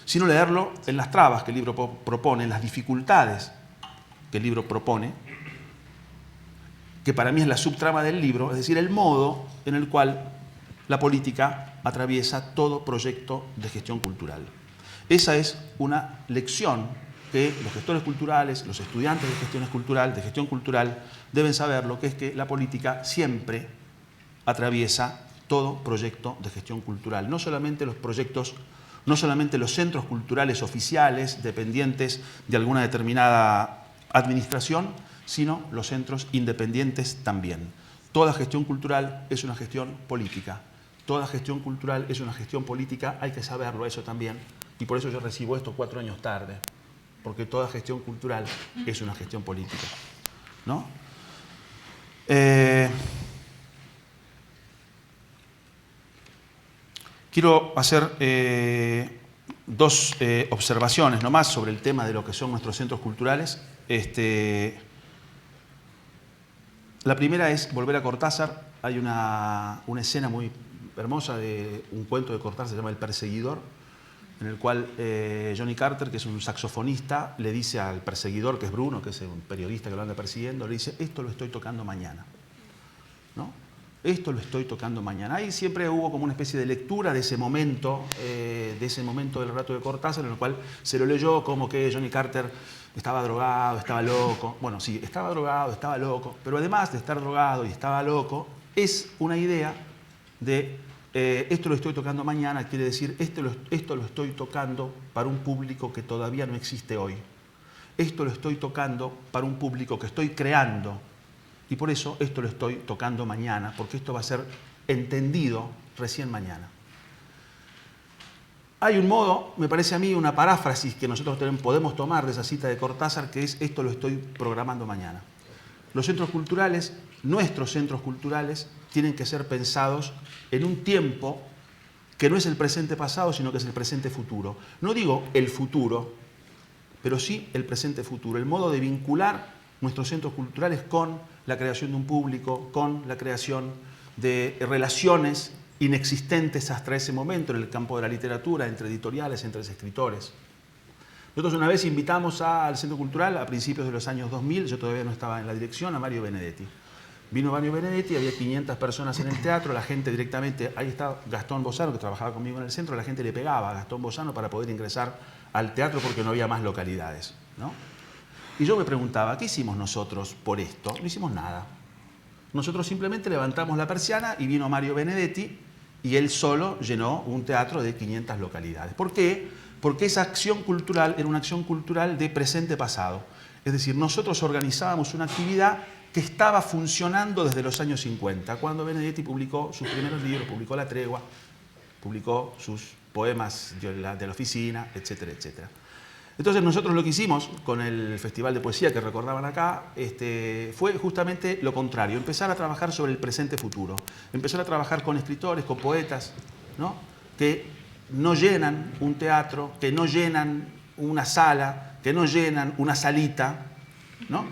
sino leerlo en las trabas que el libro propone, en las dificultades que el libro propone, que para mí es la subtrama del libro, es decir, el modo en el cual la política atraviesa todo proyecto de gestión cultural. Esa es una lección que los gestores culturales, los estudiantes de gestión cultural, deben saber, lo que es que la política siempre atraviesa todo proyecto de gestión cultural. No solamente los proyectos, no solamente los centros culturales oficiales, dependientes de alguna determinada administración, sino los centros independientes también. Toda gestión cultural es una gestión política. Toda gestión cultural es una gestión política, hay que saberlo eso también, y por eso yo recibo esto 4 años tarde, porque toda gestión cultural es una gestión política, ¿no? Quiero hacer dos observaciones nomás sobre el tema de lo que son nuestros centros culturales. La primera es volver a Cortázar. Hay una escena muy hermosa de un cuento de Cortázar, se llama El perseguidor, en el cual Johnny Carter, que es un saxofonista, le dice al perseguidor, que es Bruno, que es un periodista que lo anda persiguiendo, le dice: esto lo estoy tocando mañana, ¿no? Esto lo estoy tocando mañana. Ahí siempre hubo como una especie de lectura de ese momento del relato de Cortázar, en el cual se lo leyó como que Johnny Carter estaba drogado, estaba loco. Bueno, sí, estaba drogado, estaba loco, pero además de estar drogado y estaba loco, es una idea de esto lo estoy tocando mañana, quiere decir esto lo estoy tocando para un público que todavía no existe hoy. Esto lo estoy tocando para un público que estoy creando, y por eso esto lo estoy tocando mañana, porque esto va a ser entendido recién mañana. Hay un modo, me parece a mí, una paráfrasis que nosotros podemos tomar de esa cita de Cortázar, que es: esto lo estoy programando mañana. Los centros culturales, nuestros centros culturales, tienen que ser pensados en un tiempo que no es el presente pasado, sino que es el presente futuro. No digo el futuro, pero sí el presente futuro. El modo de vincular nuestros centros culturales con la creación de un público, con la creación de relaciones inexistentes hasta ese momento en el campo de la literatura, entre editoriales, entre escritores. Nosotros una vez invitamos al Centro Cultural a principios de los años 2000, yo todavía no estaba en la dirección, a Mario Benedetti. Vino Mario Benedetti, había 500 personas en el teatro, la gente directamente, ahí está Gastón Bozano, que trabajaba conmigo en el centro, la gente le pegaba a Gastón Bozano para poder ingresar al teatro porque no había más localidades, ¿no? Y yo me preguntaba, ¿qué hicimos nosotros por esto? No hicimos nada. Nosotros simplemente levantamos la persiana y vino Mario Benedetti y él solo llenó un teatro de 500 localidades. ¿Por qué? Porque esa acción cultural era una acción cultural de presente-pasado. Es decir, nosotros organizábamos una actividad que estaba funcionando desde los años 50, cuando Benedetti publicó sus primeros libros, publicó La Tregua, publicó sus poemas de la oficina, etcétera, etcétera. Entonces nosotros lo que hicimos con el Festival de Poesía que recordaban acá fue justamente lo contrario, empezar a trabajar sobre el presente-futuro, empezar a trabajar con escritores, con poetas, ¿no? Que no llenan un teatro, que no llenan una sala, que no llenan una salita, ¿no?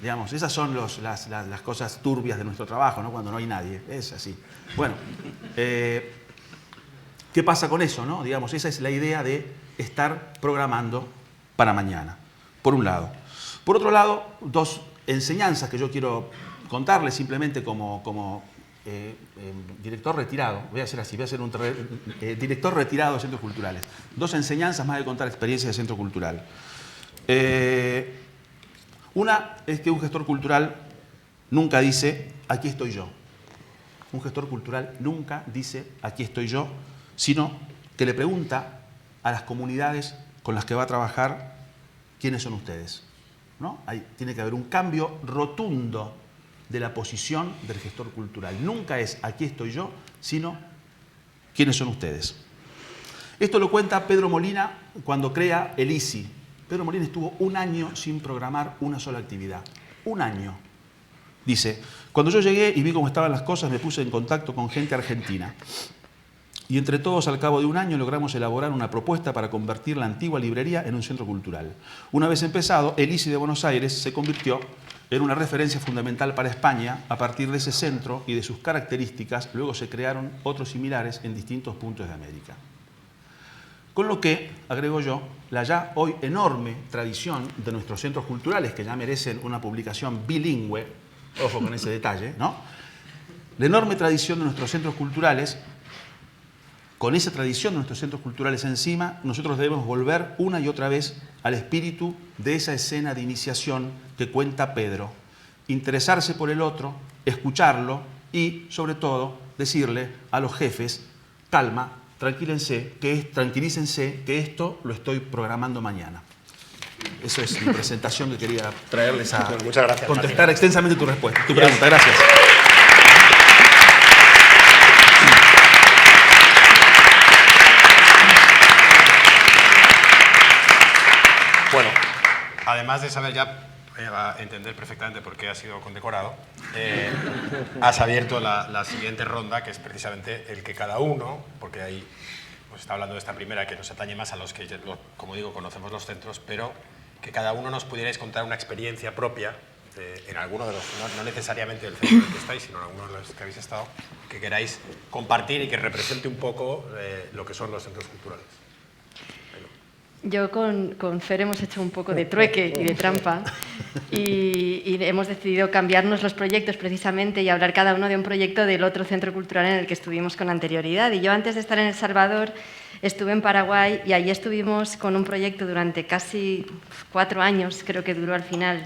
Digamos, esas son las cosas turbias de nuestro trabajo, ¿no? Cuando no hay nadie, es así. Bueno, ¿qué pasa con eso, no? Digamos, esa es la idea de estar programando para mañana, por un lado. Por otro lado, dos enseñanzas que yo quiero contarles simplemente como director retirado, voy a hacer así, voy a ser un director retirado de centros culturales. Dos enseñanzas más de contar experiencias de centro cultural. Una es que un gestor cultural nunca dice, aquí estoy yo. Un gestor cultural nunca dice, aquí estoy yo, sino que le pregunta a las comunidades con las que va a trabajar quiénes son ustedes, ¿no? Tiene que haber un cambio rotundo de la posición del gestor cultural. Nunca es, aquí estoy yo, sino quiénes son ustedes. Esto lo cuenta Pedro Molina cuando crea el ISI. Pedro Molina estuvo un año sin programar una sola actividad. Un año. Dice, cuando yo llegué y vi cómo estaban las cosas, me puse en contacto con gente argentina. Y entre todos, al cabo de un año, logramos elaborar una propuesta para convertir la antigua librería en un centro cultural. Una vez empezado, el ISI de Buenos Aires se convirtió en una referencia fundamental para España. A partir de ese centro y de sus características, luego se crearon otros similares en distintos puntos de América. Con lo que, agrego yo, la ya hoy enorme tradición de nuestros centros culturales, que ya merecen una publicación bilingüe, ojo con ese detalle, ¿no? La enorme tradición de nuestros centros culturales, con esa tradición de nuestros centros culturales encima, nosotros debemos volver una y otra vez al espíritu de esa escena de iniciación que cuenta Pedro. Interesarse por el otro, escucharlo y, sobre todo, decirle a los jefes, calma, tranquilícense, que esto lo estoy programando mañana. Eso es mi presentación que quería traerles a contestar extensamente tu respuesta, tu pregunta. Gracias. Bueno, además de saber ya a entender perfectamente por qué ha sido condecorado, has abierto la siguiente ronda, que es precisamente el que cada uno, porque ahí pues está hablando de esta primera que nos atañe más a los que, como digo, conocemos los centros, pero que cada uno nos pudierais contar una experiencia propia en alguno de los, no necesariamente del centro en el que estáis, sino en alguno de los que habéis estado, que queráis compartir y que represente un poco lo que son los centros culturales. Yo con Fer hemos hecho un poco de trueque y de trampa y hemos decidido cambiarnos los proyectos precisamente y hablar cada uno de un proyecto del otro centro cultural en el que estuvimos con anterioridad. Y yo antes de estar en El Salvador estuve en Paraguay y allí estuvimos con un proyecto durante casi 4 años, creo que duró al final,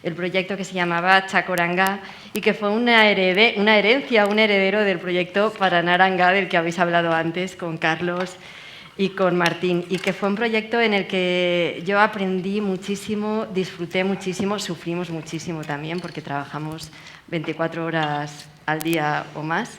el proyecto que se llamaba Chacorangá y que fue una herencia, un heredero del proyecto Paranarangá del que habéis hablado antes con Carlos y con Martín, y que fue un proyecto en el que yo aprendí muchísimo, disfruté muchísimo, sufrimos muchísimo también porque trabajamos 24 horas al día o más,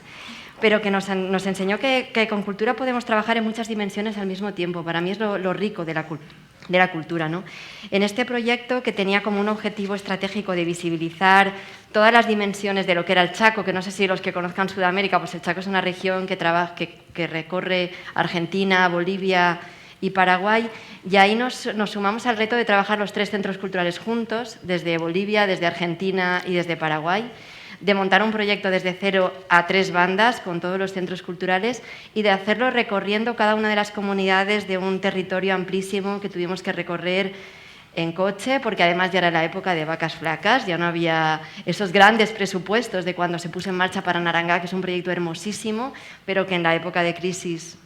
pero que nos enseñó que con cultura podemos trabajar en muchas dimensiones al mismo tiempo. Para mí es lo rico de la cultura, ¿no? En este proyecto, que tenía como un objetivo estratégico de visibilizar todas las dimensiones de lo que era el Chaco, que no sé si los que conozcan Sudamérica, pues el Chaco es una región que recorre Argentina, Bolivia y Paraguay, y ahí nos sumamos al reto de trabajar los 3 centros culturales juntos, desde Bolivia, desde Argentina y desde Paraguay, de montar un proyecto desde 0 a 3 bandas con todos los centros culturales y de hacerlo recorriendo cada una de las comunidades de un territorio amplísimo que tuvimos que recorrer en coche, porque además ya era la época de vacas flacas, ya no había esos grandes presupuestos de cuando se puso en marcha Paranarangá, que es un proyecto hermosísimo, pero que en la época de crisis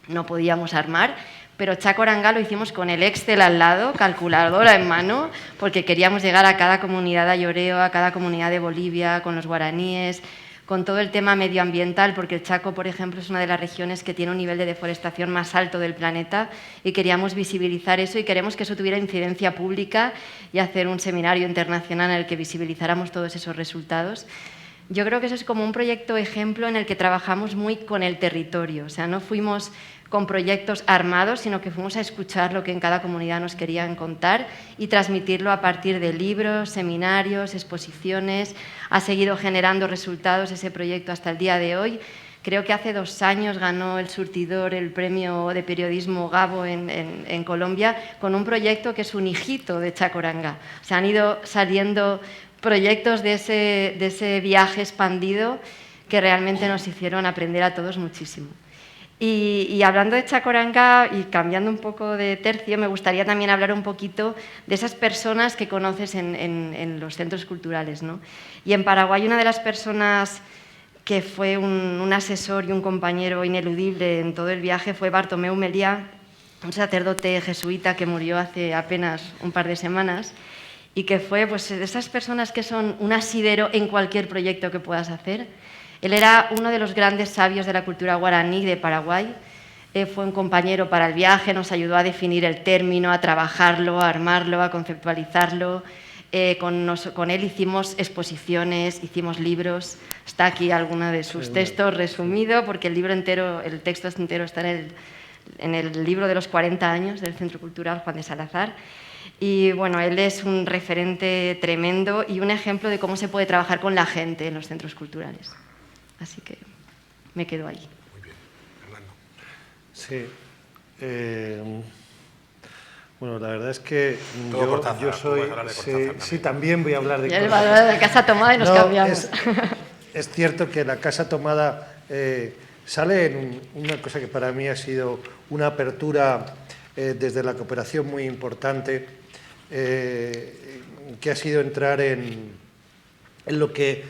no podíamos armar. Pero Chacorangá lo hicimos con el Excel al lado, calculadora en mano, porque queríamos llegar a cada comunidad de Ayoreo, a cada comunidad de Bolivia, con los guaraníes, con todo el tema medioambiental, porque el Chaco, por ejemplo, es una de las regiones que tiene un nivel de deforestación más alto del planeta y queríamos visibilizar eso y queremos que eso tuviera incidencia pública y hacer un seminario internacional en el que visibilizáramos todos esos resultados. Yo creo que eso es como un proyecto ejemplo en el que trabajamos muy con el territorio, o sea, no fuimos con proyectos armados, sino que fuimos a escuchar lo que en cada comunidad nos querían contar y transmitirlo a partir de libros, seminarios, exposiciones. Ha seguido generando resultados ese proyecto hasta el día de hoy. Creo que hace 2 años ganó el Surtidor el premio de periodismo Gabo en Colombia con un proyecto que es un hijito de Chacorangá. O sea, han ido saliendo proyectos de ese viaje expandido que realmente nos hicieron aprender a todos muchísimo. Y hablando de Chacorangá y cambiando un poco de tercio, me gustaría también hablar un poquito de esas personas que conoces en los centros culturales, ¿no? Y en Paraguay una de las personas que fue un asesor y un compañero ineludible en todo el viaje fue Bartomeu Meliá, un sacerdote jesuita que murió hace apenas un par de semanas y que fue pues, de esas personas que son un asidero en cualquier proyecto que puedas hacer. Él era uno de los grandes sabios de la cultura guaraní de Paraguay. Fue un compañero para el viaje, nos ayudó a definir el término, a trabajarlo, a armarlo, a conceptualizarlo. Con él hicimos exposiciones, hicimos libros. Está aquí alguno de sus textos resumido, porque el libro entero, el texto entero está en el libro de los 40 años del Centro Cultural Juan de Salazar. Y bueno, él es un referente tremendo y un ejemplo de cómo se puede trabajar con la gente en los centros culturales. Así que me quedo ahí. Muy bien. Fernando. Sí. Bueno, la verdad es que yo soy... Sí, también voy a hablar de Cortázar. Él va a hablar de la Casa Tomada y nos cambiamos. Es cierto que la Casa Tomada sale en una cosa que para mí ha sido una apertura desde la cooperación muy importante, que ha sido entrar en lo que,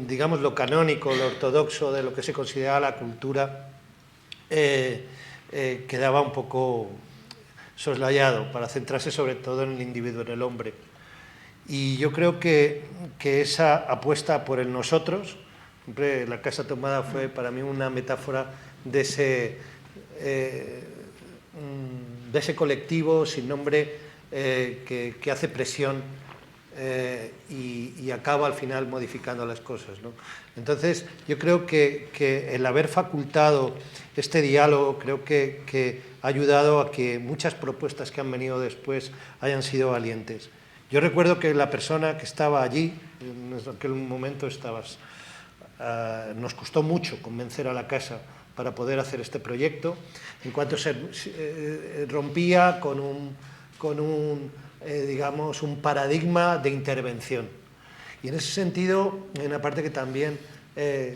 digamos, lo canónico, lo ortodoxo de lo que se considera la cultura, quedaba un poco soslayado para centrarse sobre todo en el individuo, en el hombre. Y yo creo que esa apuesta por el nosotros, siempre la Casa Tomada fue para mí una metáfora de ese colectivo sin nombre que hace presión y acaba al final modificando las cosas, ¿no? Entonces, yo creo que el haber facultado este diálogo creo que ha ayudado a que muchas propuestas que han venido después hayan sido valientes. Yo recuerdo que la persona que estaba allí, en aquel momento nos costó mucho convencer a la Casa para poder hacer este proyecto, en cuanto se rompía con digamos, un paradigma de intervención. Y en ese sentido, en la parte que también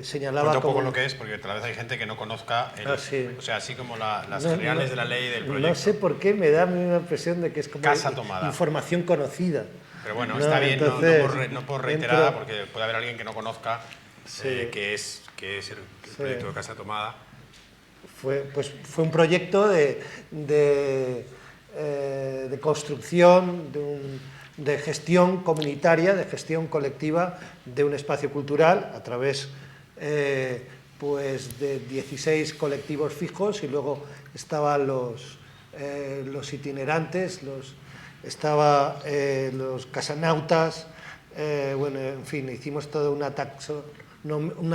señalaba... Cuenta un poco lo que es, porque tal vez hay gente que no conozca, o sea, así como las reales de la ley del proyecto. No sé por qué me da una impresión de que es como Casa Tomada. Información conocida. Pero bueno, está bien, entonces, no por reiterada, porque puede haber alguien que no conozca qué es el proyecto de Casa Tomada. Fue un proyecto de construcción, de gestión comunitaria, de gestión colectiva de un espacio cultural a través pues de 16 colectivos fijos y luego estaban los itinerantes, estaban los casanautas, bueno, en fin, hicimos toda una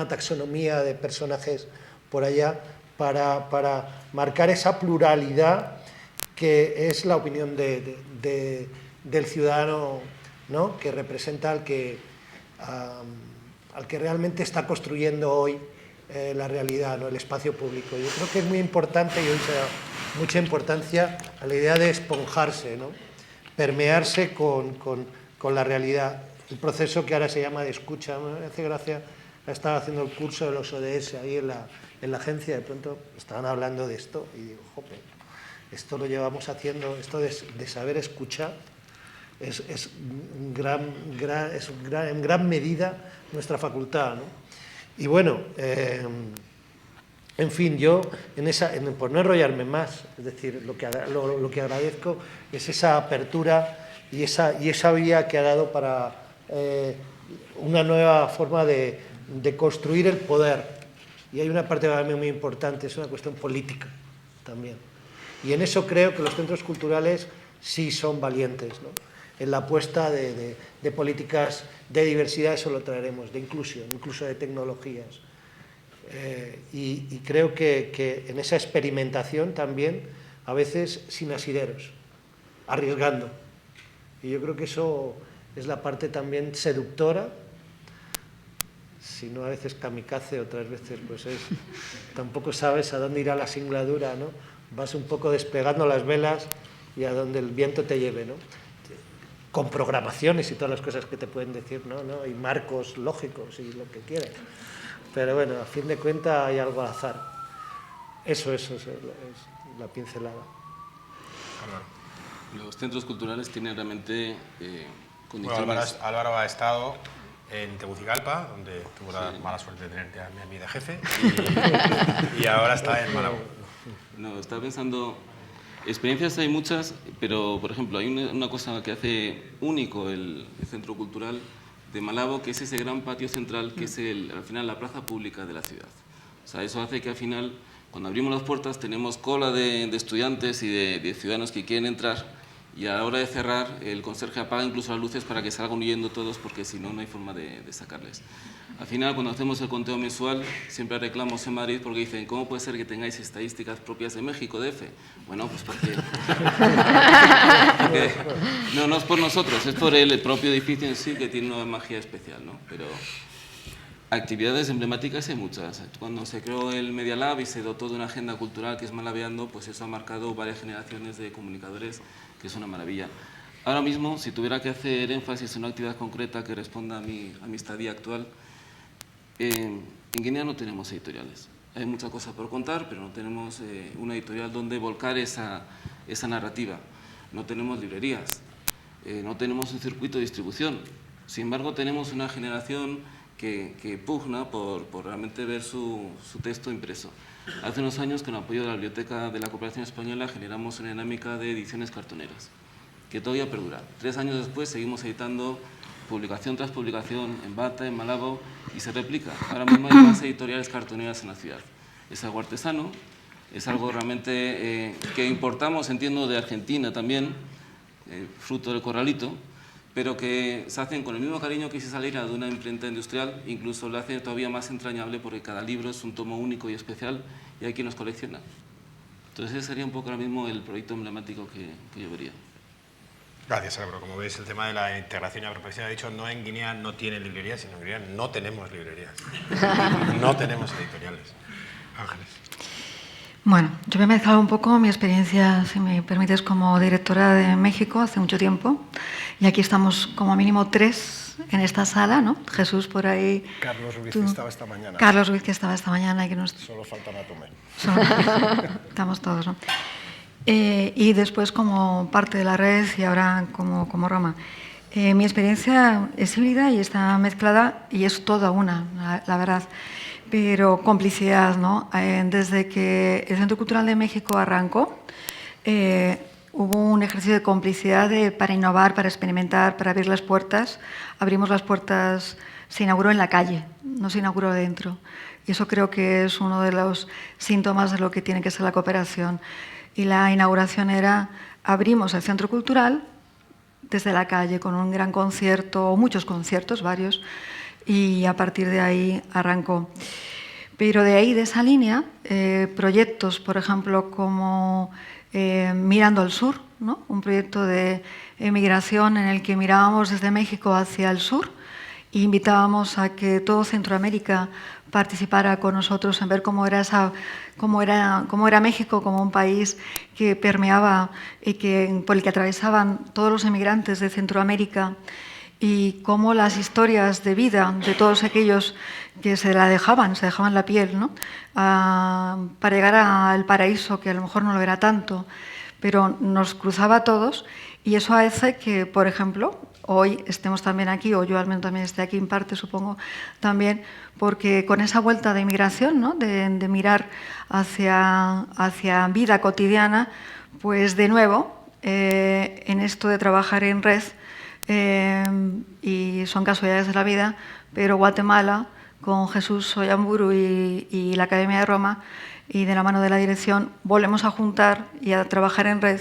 taxonomía de personajes por allá para marcar esa pluralidad que es la opinión del ciudadano, ¿no? Que representa al que realmente está construyendo hoy la realidad, ¿no? El espacio público. Yo creo que es muy importante y hoy se da mucha importancia a la idea de esponjarse, ¿no? Permearse con la realidad. el proceso que ahora se llama de escucha. Me hace gracia, estaba haciendo el curso de los ODS ahí en la agencia, de pronto estaban hablando de esto y digo, jope, esto lo llevamos haciendo, esto de saber escuchar es en gran medida nuestra facultad, ¿no? Y bueno, en fin, yo, por no enrollarme más, es decir, lo que agradezco es esa apertura y esa vía que ha dado para una nueva forma de construir el poder. Y hay una parte también muy importante, es una cuestión política también. Y en eso creo que los centros culturales sí son valientes, ¿no? En la apuesta de políticas de diversidad, eso lo traeremos, de inclusión, incluso de tecnologías. Y creo que en esa experimentación también, a veces sin asideros, arriesgando. Y yo creo que eso es la parte también seductora, si no a veces kamikaze, otras veces pues tampoco sabes a dónde irá la singladura, ¿no? Vas un poco desplegando las velas y a donde el viento te lleve, ¿no? Con programaciones y todas las cosas que te pueden decir, ¿no? Y marcos lógicos y lo que quieran. Pero bueno, a fin de cuentas hay algo al azar. Eso es la pincelada. Los centros culturales tienen realmente condiciones... Bueno, Álvaro ha estado en Tegucigalpa, donde tuvo la mala suerte de tenerte a mí de jefe, y ahora está en Malabo. No, estaba pensando... Experiencias hay muchas, pero, por ejemplo, hay una cosa que hace único el Centro Cultural de Malabo, que es ese gran patio central, que es al final la plaza pública de la ciudad. O sea, eso hace que al final, cuando abrimos las puertas, tenemos cola de estudiantes y de ciudadanos que quieren entrar, y a la hora de cerrar, el conserje apaga incluso las luces para que salgan huyendo todos, porque si no, no hay forma de sacarles. Al final, cuando hacemos el conteo mensual, siempre reclamos en Madrid porque dicen, ¿cómo puede ser que tengáis estadísticas propias de México, DF? Bueno, pues porque no es por nosotros, es por el propio edificio en sí, que tiene una magia especial, ¿no? Pero actividades emblemáticas hay muchas. Cuando se creó el Media Lab y se dotó de una agenda cultural que es Malabeando, pues eso ha marcado varias generaciones de comunicadores, que es una maravilla. Ahora mismo, si tuviera que hacer énfasis en una actividad concreta que responda a mi estadía actual, en Guinea no tenemos editoriales. Hay mucha cosa por contar, pero no tenemos una editorial donde volcar esa narrativa. No tenemos librerías, no tenemos un circuito de distribución. Sin embargo, tenemos una generación que pugna por realmente ver su texto impreso. Hace unos años, con el apoyo de la Biblioteca de la Cooperación Española, generamos una dinámica de ediciones cartoneras, que todavía perdura. 3 años después seguimos editando publicación tras publicación en Bata, en Malabo, y se replica. Ahora mismo hay más editoriales cartoneras en la ciudad. Es algo artesano, es algo realmente que importamos, entiendo, de Argentina también, fruto del corralito, pero que se hacen con el mismo cariño que si saliera de una imprenta industrial, incluso lo hace todavía más entrañable porque cada libro es un tomo único y especial y hay quien los colecciona. Entonces ese sería un poco ahora mismo el proyecto emblemático que yo vería. Gracias, Álvaro. Como veis, el tema de la integración y apropiación, ha dicho, no en Guinea no tienen librerías, sino en Guinea no tenemos librerías. No tenemos editoriales. Ángeles. Bueno, yo me he mezclado un poco mi experiencia, si me permites, como directora de México hace mucho tiempo. Y aquí estamos como mínimo 3 en esta sala, ¿no? Jesús por ahí. Carlos Ruiz, que estaba esta mañana. Carlos Ruiz, que estaba esta mañana. Y que nos... Solo falta Matomé. Estamos todos, ¿no? Y después como parte de la red y ahora como Roma. Mi experiencia es híbrida y está mezclada y es toda una, la verdad. Pero complicidad, ¿no? Desde que el Centro Cultural de México arrancó, hubo un ejercicio de complicidad para innovar, para experimentar, para abrir las puertas. Abrimos las puertas, se inauguró en la calle, no se inauguró dentro. Y eso creo que es uno de los síntomas de lo que tiene que ser la cooperación. Y la inauguración era, abrimos el Centro Cultural desde la calle con un gran concierto, o muchos conciertos, varios, y a partir de ahí arrancó. Pero de ahí, de esa línea, proyectos, por ejemplo, como Mirando al Sur, ¿no? Un proyecto de migración en el que mirábamos desde México hacia el sur e invitábamos a que todo Centroamérica participara con nosotros en ver cómo era México como un país que permeaba y por el que atravesaban todos los emigrantes de Centroamérica. y cómo las historias de vida de todos aquellos que se dejaban la piel, ¿no? Para llegar al paraíso, que a lo mejor no lo era tanto, pero nos cruzaba a todos, y eso hace que, por ejemplo, hoy estemos también aquí, o yo al menos también esté aquí en parte, supongo, también, porque con esa vuelta de inmigración, ¿no? de mirar hacia vida cotidiana, pues de nuevo, en esto de trabajar en red, y son casualidades de la vida, pero Guatemala, con Jesús Oyamburu y la Academia de Roma, y de la mano de la dirección, volvemos a juntar y a trabajar en red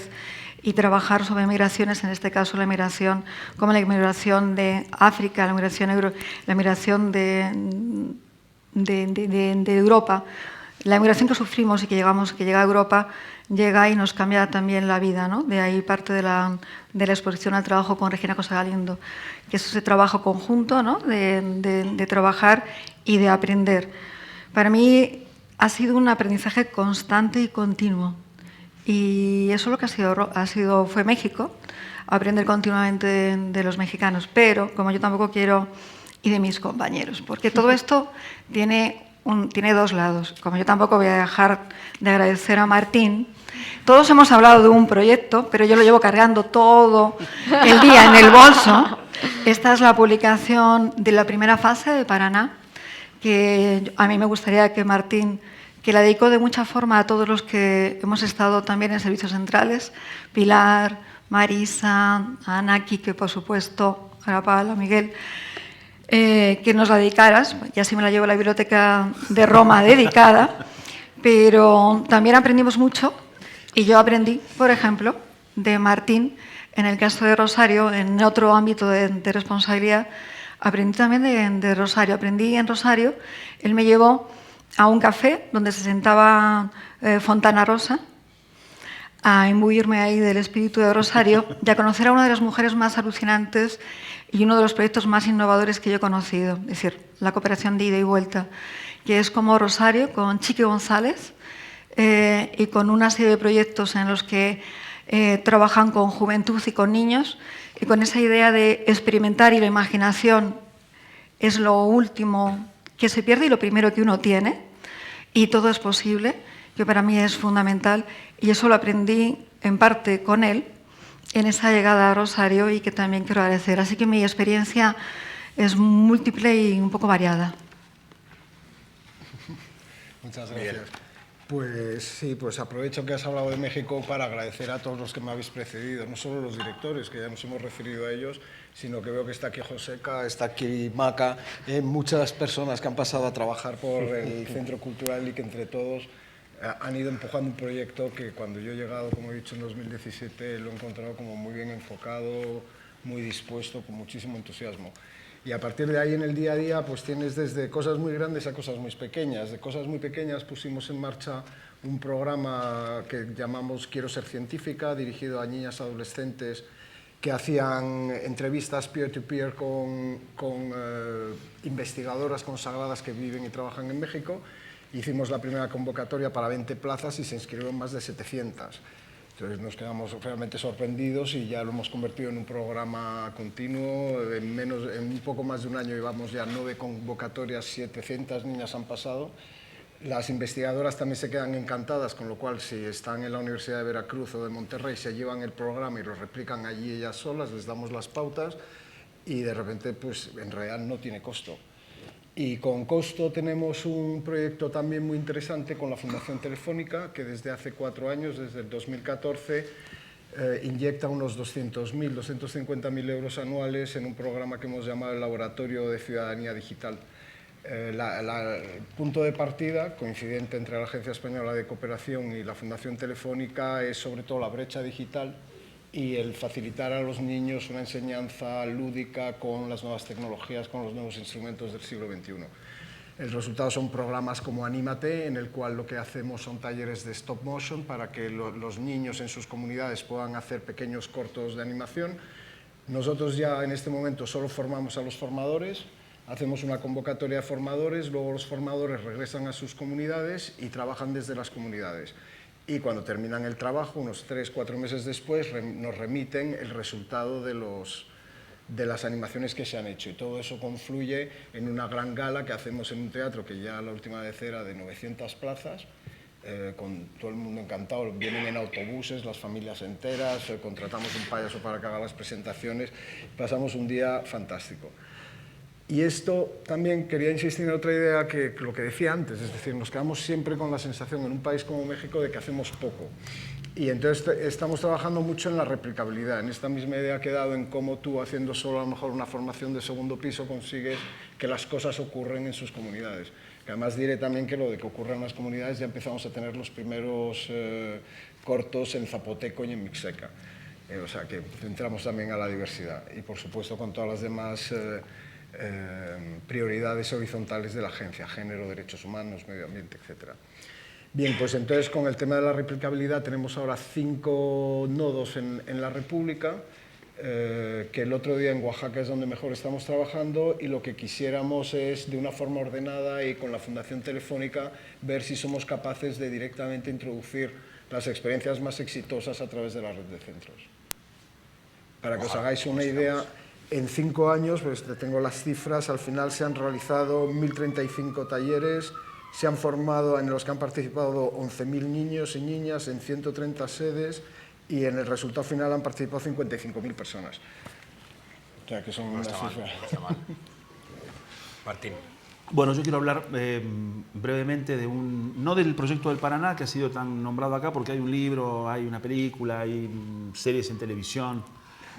y trabajar sobre migraciones, en este caso la migración, como la migración de África, la migración de Europa, la migración que sufrimos y que llega a Europa, llega y nos cambia también la vida, ¿no? De ahí parte de la exposición al trabajo con Regina Cosa Galindo, que es ese trabajo conjunto, ¿no? de trabajar y de aprender. Para mí ha sido un aprendizaje constante y continuo. Y eso lo que fue México, aprender continuamente de los mexicanos. Pero, como yo tampoco quiero, y de mis compañeros, porque todo esto tiene dos lados. Como yo tampoco voy a dejar de agradecer a Martín. Todos hemos hablado de un proyecto, pero yo lo llevo cargando todo el día en el bolso. Esta es la publicación de la primera fase de Paraná, que a mí me gustaría que Martín, que la dedicó de mucha forma a todos los que hemos estado también en servicios centrales, Pilar, Marisa, Ana, Quique, por supuesto, Arapal, a Miguel, que nos la dedicaras, y así me la llevo a la biblioteca de Roma dedicada, pero también aprendimos mucho, y yo aprendí, por ejemplo, de Martín, en el caso de Rosario, en otro ámbito de responsabilidad, aprendí también de Rosario. Aprendí en Rosario, él me llevó a un café donde se sentaba Fontana Rosa, a imbuirme ahí del espíritu de Rosario y a conocer a una de las mujeres más alucinantes y uno de los proyectos más innovadores que yo he conocido, es decir, la cooperación de ida y vuelta, que es como Rosario, con Chiqui González, y con una serie de proyectos en los que trabajan con juventud y con niños, y con esa idea de experimentar, y la imaginación es lo último que se pierde y lo primero que uno tiene, y todo es posible, que para mí es fundamental, y eso lo aprendí en parte con él, en esa llegada a Rosario, y que también quiero agradecer. Así que mi experiencia es múltiple y un poco variada. Muchas gracias. Pues sí, pues aprovecho que has hablado de México para agradecer a todos los que me habéis precedido, no solo los directores, que ya nos hemos referido a ellos, sino que veo que está aquí Joseca, está aquí Maca, muchas personas que han pasado a trabajar por el Centro Cultural y que entre todos han ido empujando un proyecto que cuando yo he llegado, como he dicho, en 2017, lo he encontrado como muy bien enfocado, muy dispuesto, con muchísimo entusiasmo. Y a partir de ahí, en el día a día, pues tienes desde cosas muy grandes a cosas muy pequeñas. De cosas muy pequeñas pusimos en marcha un programa que llamamos Quiero ser científica, dirigido a niñas adolescentes que hacían entrevistas peer-to-peer con investigadoras consagradas que viven y trabajan en México. Hicimos la primera convocatoria para 20 plazas y se inscribieron más de 700. Entonces nos quedamos realmente sorprendidos y ya lo hemos convertido en un programa continuo. En un poco más de un año llevamos ya 9 convocatorias, 700 niñas han pasado. Las investigadoras también se quedan encantadas, con lo cual si están en la Universidad de Veracruz o de Monterrey se llevan el programa y lo replican allí ellas solas, les damos las pautas y de repente pues en realidad no tiene costo. Y con costo tenemos un proyecto también muy interesante con la Fundación Telefónica, que desde hace 4 años, desde el 2014, inyecta unos 200.000, 250.000 euros anuales en un programa que hemos llamado el Laboratorio de Ciudadanía Digital. El punto de partida, coincidente entre la Agencia Española de Cooperación y la Fundación Telefónica, es sobre todo la brecha digital y el facilitar a los niños una enseñanza lúdica con las nuevas tecnologías, con los nuevos instrumentos del siglo XXI. El resultado son programas como Anímate, en el cual lo que hacemos son talleres de stop motion para que los niños en sus comunidades puedan hacer pequeños cortos de animación. Nosotros ya en este momento solo formamos a los formadores, hacemos una convocatoria de formadores, luego los formadores regresan a sus comunidades y trabajan desde las comunidades. Y cuando terminan el trabajo, unos 3 o 4 meses después, nos remiten el resultado de de las animaciones que se han hecho, y todo eso confluye en una gran gala que hacemos en un teatro que ya la última vez era de 900 plazas, con todo el mundo encantado, vienen en autobuses, las familias enteras, contratamos un payaso para que haga las presentaciones, pasamos un día fantástico. Y esto también quería insistir en otra idea que lo que decía antes, es decir, nos quedamos siempre con la sensación en un país como México de que hacemos poco. Y entonces estamos trabajando mucho en la replicabilidad, en esta misma idea que he dado en cómo tú, haciendo solo a lo mejor una formación de segundo piso, consigues que las cosas ocurren en sus comunidades. Que además diré también que lo de que ocurra en las comunidades ya empezamos a tener los primeros cortos en zapoteco y en mixteca. O sea que entramos también a la diversidad y por supuesto con todas las demás prioridades horizontales de la agencia, género, derechos humanos, medio ambiente, etc. Bien, pues entonces con el tema de la replicabilidad tenemos ahora 5 nodos en la República, que el otro día en Oaxaca es donde mejor estamos trabajando, y lo que quisiéramos es, de una forma ordenada y con la Fundación Telefónica, ver si somos capaces de directamente introducir las experiencias más exitosas a través de la red de centros. Para que os hagáis una idea, en 5 años, pues tengo las cifras, al final se han realizado 1.035 talleres, se han formado, en los que han participado 11.000 niños y niñas en 130 sedes, y en el resultado final han participado 55.000 personas. O sea, que son unas cifras. No está mal. Martín. Bueno, yo quiero hablar brevemente de no del proyecto del Paraná, que ha sido tan nombrado acá, porque hay un libro, hay una película, hay series en televisión,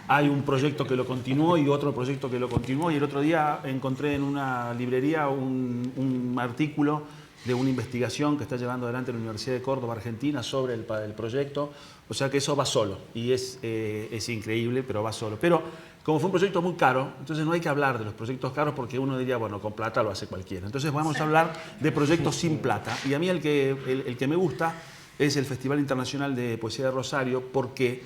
hay un proyecto que lo continuó y otro proyecto que lo continuó, y el otro día encontré en una librería un artículo de una investigación que está llevando adelante la Universidad de Córdoba, Argentina, sobre el proyecto. O sea que eso va solo, y es increíble, pero va solo. Pero como fue un proyecto muy caro, entonces no hay que hablar de los proyectos caros, porque uno diría, bueno, con plata lo hace cualquiera. Entonces vamos a hablar de proyectos sin plata. Y a mí el que me gusta es el Festival Internacional de Poesía de Rosario, porque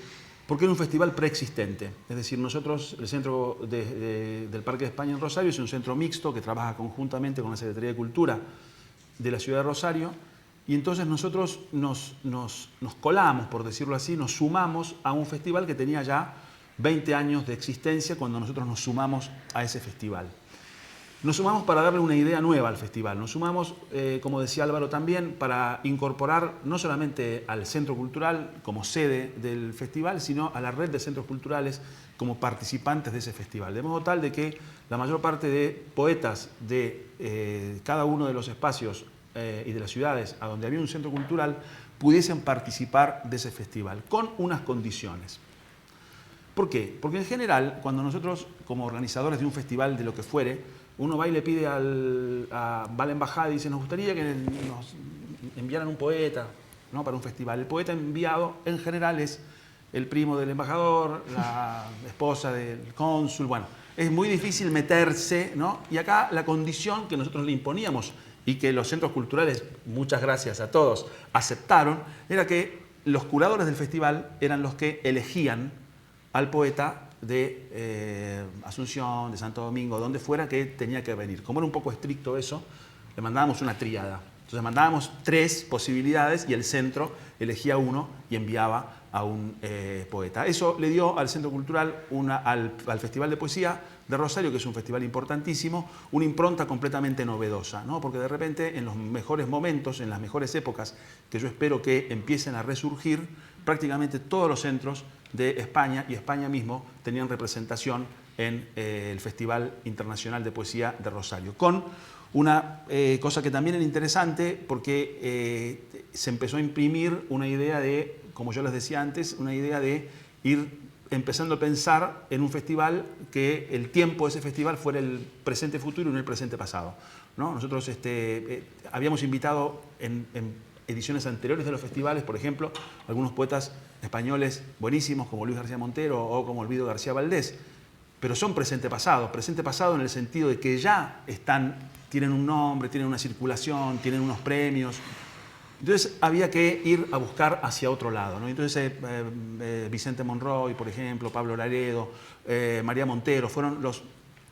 es un festival preexistente. Es decir, nosotros, el Centro del Parque de España en Rosario es un centro mixto que trabaja conjuntamente con la Secretaría de Cultura de la ciudad de Rosario, y entonces nosotros nos colamos, por decirlo así, nos sumamos a un festival que tenía ya 20 años de existencia cuando nosotros nos sumamos a ese festival. Nos sumamos para darle una idea nueva al festival, nos sumamos, como decía Álvaro también, para incorporar no solamente al Centro Cultural como sede del festival, sino a la red de centros culturales como participantes de ese festival. De modo tal de que la mayor parte de poetas de cada uno de los espacios y de las ciudades a donde había un centro cultural pudiesen participar de ese festival, con unas condiciones. ¿Por qué? Porque en general, cuando nosotros, como organizadores de un festival de lo que fuere, uno va y le pide va a la embajada y dice, nos gustaría que nos enviaran un poeta, ¿no?, para un festival. El poeta enviado en general es el primo del embajador, la esposa del cónsul. Bueno, es muy difícil meterse, ¿no? Y acá la condición que nosotros le imponíamos y que los centros culturales, muchas gracias a todos, aceptaron, era que los curadores del festival eran los que elegían al poeta de Asunción, de Santo Domingo, donde fuera que tenía que venir. Como era un poco estricto eso, le mandábamos una tríada. Entonces mandábamos 3 posibilidades y el centro elegía uno y enviaba a un poeta. Eso le dio al Centro Cultural, al Festival de Poesía de Rosario, que es un festival importantísimo, una impronta completamente novedosa, ¿no? Porque de repente, en los mejores momentos, en las mejores épocas, que yo espero que empiecen a resurgir, prácticamente todos los centros de España y España mismo tenían representación en el Festival Internacional de Poesía de Rosario, con una cosa que también era interesante, porque se empezó a imprimir una idea de, como yo les decía antes, una idea de ir empezando a pensar en un festival que el tiempo de ese festival fuera el presente futuro y no el presente pasado, ¿no? Nosotros habíamos invitado en ediciones anteriores de los festivales, por ejemplo, algunos poetas españoles buenísimos como Luis García Montero o como Olvido García Valdés, pero son presente pasado en el sentido de que ya tienen un nombre, tienen una circulación, tienen unos premios. Entonces había que ir a buscar hacia otro lado, ¿no? Entonces Vicente Monroy, por ejemplo, Pablo Laredo, María Montero, fueron los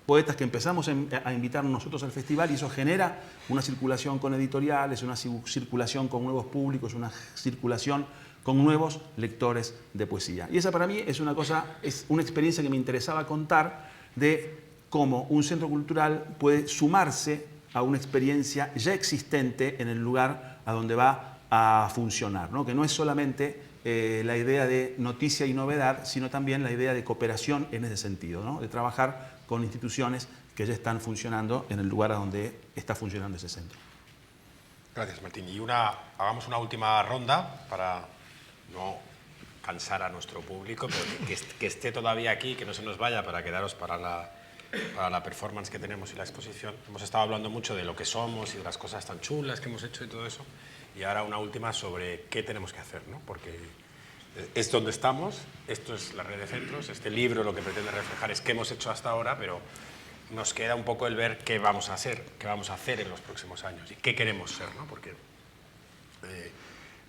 poetas que empezamos a invitar nosotros al festival, y eso genera una circulación con editoriales, una circulación con nuevos públicos, una circulación con nuevos lectores de poesía. Y esa para mí es una experiencia que me interesaba contar, de cómo un centro cultural puede sumarse a una experiencia ya existente en el lugar a donde va a funcionar, ¿no? Que no es solamente la idea de noticia y novedad, sino también la idea de cooperación en ese sentido, ¿no? De trabajar con instituciones que ya están funcionando en el lugar a donde está funcionando ese centro. Gracias, Martín. Y hagamos una última ronda para no cansar a nuestro público, pero que esté todavía aquí, que no se nos vaya, para quedaros para la performance que tenemos y la exposición. Hemos estado hablando mucho de lo que somos y de las cosas tan chulas que hemos hecho y todo eso. Y ahora una última sobre qué tenemos que hacer, ¿no? Porque es donde estamos, esto es la red de centros, este libro lo que pretende reflejar es qué hemos hecho hasta ahora, pero nos queda un poco el ver qué vamos a hacer en los próximos años y qué queremos ser, ¿no? Porque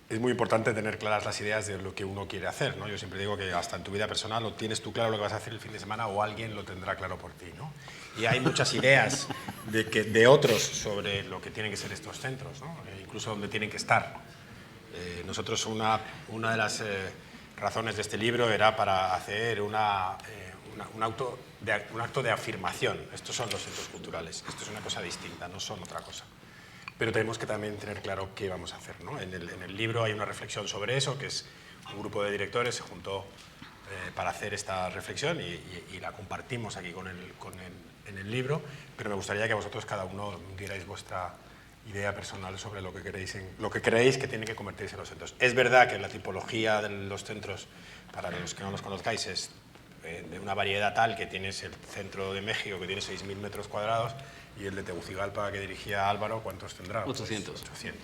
es muy importante tener claras las ideas de lo que uno quiere hacer, ¿no? Yo siempre digo que hasta en tu vida personal o tienes tú claro lo que vas a hacer el fin de semana o alguien lo tendrá claro por ti, ¿no? Y hay muchas ideas de otros sobre lo que tienen que ser estos centros, ¿no? Incluso dónde tienen que estar. Nosotros una de las razones de este libro era para hacer un acto de afirmación. Estos son los centros culturales, esto es una cosa distinta, no son otra cosa. Pero tenemos que también tener claro qué vamos a hacer, ¿no? En el libro hay una reflexión sobre eso, que es un grupo de directores se juntó para hacer esta reflexión y la compartimos aquí en el libro, pero me gustaría que vosotros cada uno dierais vuestra idea personal sobre lo que creéis que tiene que convertirse en los centros. Es verdad que la tipología de los centros, para los que no los conozcáis, es de una variedad tal que tienes el centro de México, que tiene 6.000 metros cuadrados, y el de Tegucigalpa, que dirigía Álvaro, ¿cuántos tendrá? 800. 800.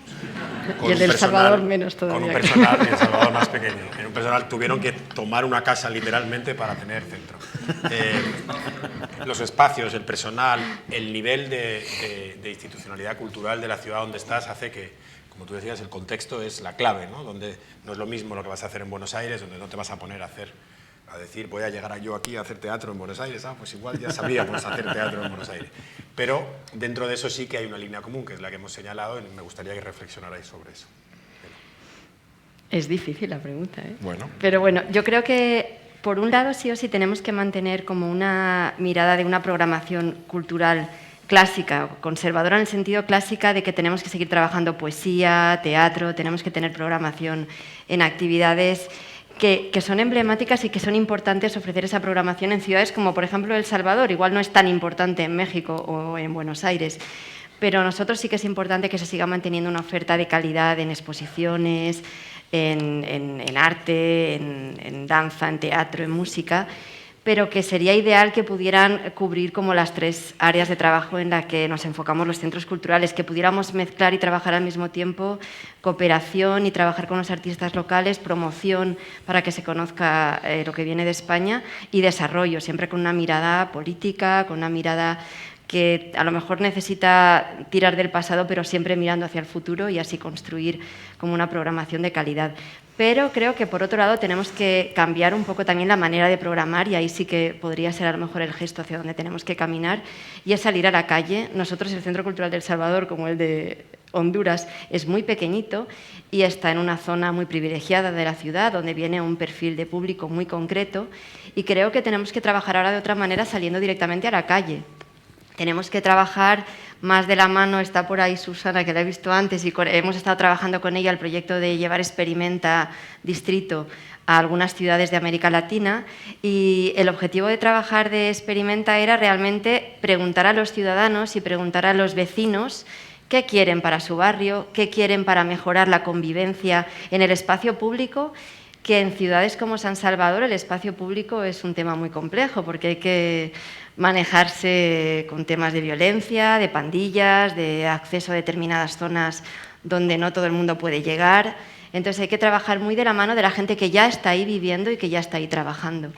Y el del Salvador menos todavía. Con un personal, y el Salvador más pequeño. En un personal tuvieron que tomar una casa literalmente para tener centro. Los espacios, el personal, el nivel de institucionalidad cultural de la ciudad donde estás hace que, como tú decías, el contexto es la clave, ¿no? Donde no es lo mismo lo que vas a hacer en Buenos Aires, donde no te vas a poner a decir, voy a llegar yo aquí a hacer teatro en Buenos Aires, pues igual ya sabríamos hacer teatro en Buenos Aires. Pero dentro de eso sí que hay una línea común, que es la que hemos señalado, y me gustaría que reflexionarais sobre eso. Es difícil la pregunta, ¿eh? Bueno. Pero bueno, yo creo que por un lado sí o sí tenemos que mantener como una mirada de una programación cultural clásica, conservadora en el sentido clásica de que tenemos que seguir trabajando poesía, teatro, tenemos que tener programación en actividades que son emblemáticas y que son importantes ofrecer esa programación en ciudades como, por ejemplo, El Salvador. Igual no es tan importante en México o en Buenos Aires, pero nosotros sí que es importante que se siga manteniendo una oferta de calidad en exposiciones, en arte, en danza, en teatro, en música, pero que sería ideal que pudieran cubrir como las tres áreas de trabajo en las que nos enfocamos los centros culturales, que pudiéramos mezclar y trabajar al mismo tiempo cooperación y trabajar con los artistas locales, promoción para que se conozca lo que viene de España y desarrollo, siempre con una mirada política, con una mirada que a lo mejor necesita tirar del pasado, pero siempre mirando hacia el futuro y así construir como una programación de calidad. Pero creo que, por otro lado, tenemos que cambiar un poco también la manera de programar y ahí sí que podría ser a lo mejor el gesto hacia donde tenemos que caminar y es salir a la calle. Nosotros, el Centro Cultural del Salvador, como el de Honduras, es muy pequeñito y está en una zona muy privilegiada de la ciudad, donde viene un perfil de público muy concreto y creo que tenemos que trabajar ahora de otra manera saliendo directamente a la calle. Tenemos que trabajar más de la mano, está por ahí Susana, que la he visto antes, y hemos estado trabajando con ella el proyecto de llevar Experimenta Distrito a algunas ciudades de América Latina y el objetivo de trabajar de Experimenta era realmente preguntar a los ciudadanos y preguntar a los vecinos qué quieren para su barrio, qué quieren para mejorar la convivencia en el espacio público, que en ciudades como San Salvador el espacio público es un tema muy complejo porque hay que manejarse con temas de violencia, de pandillas, de acceso a determinadas zonas donde no todo el mundo puede llegar. Entonces hay que trabajar muy de la mano de la gente que ya está ahí viviendo y que ya está ahí trabajando.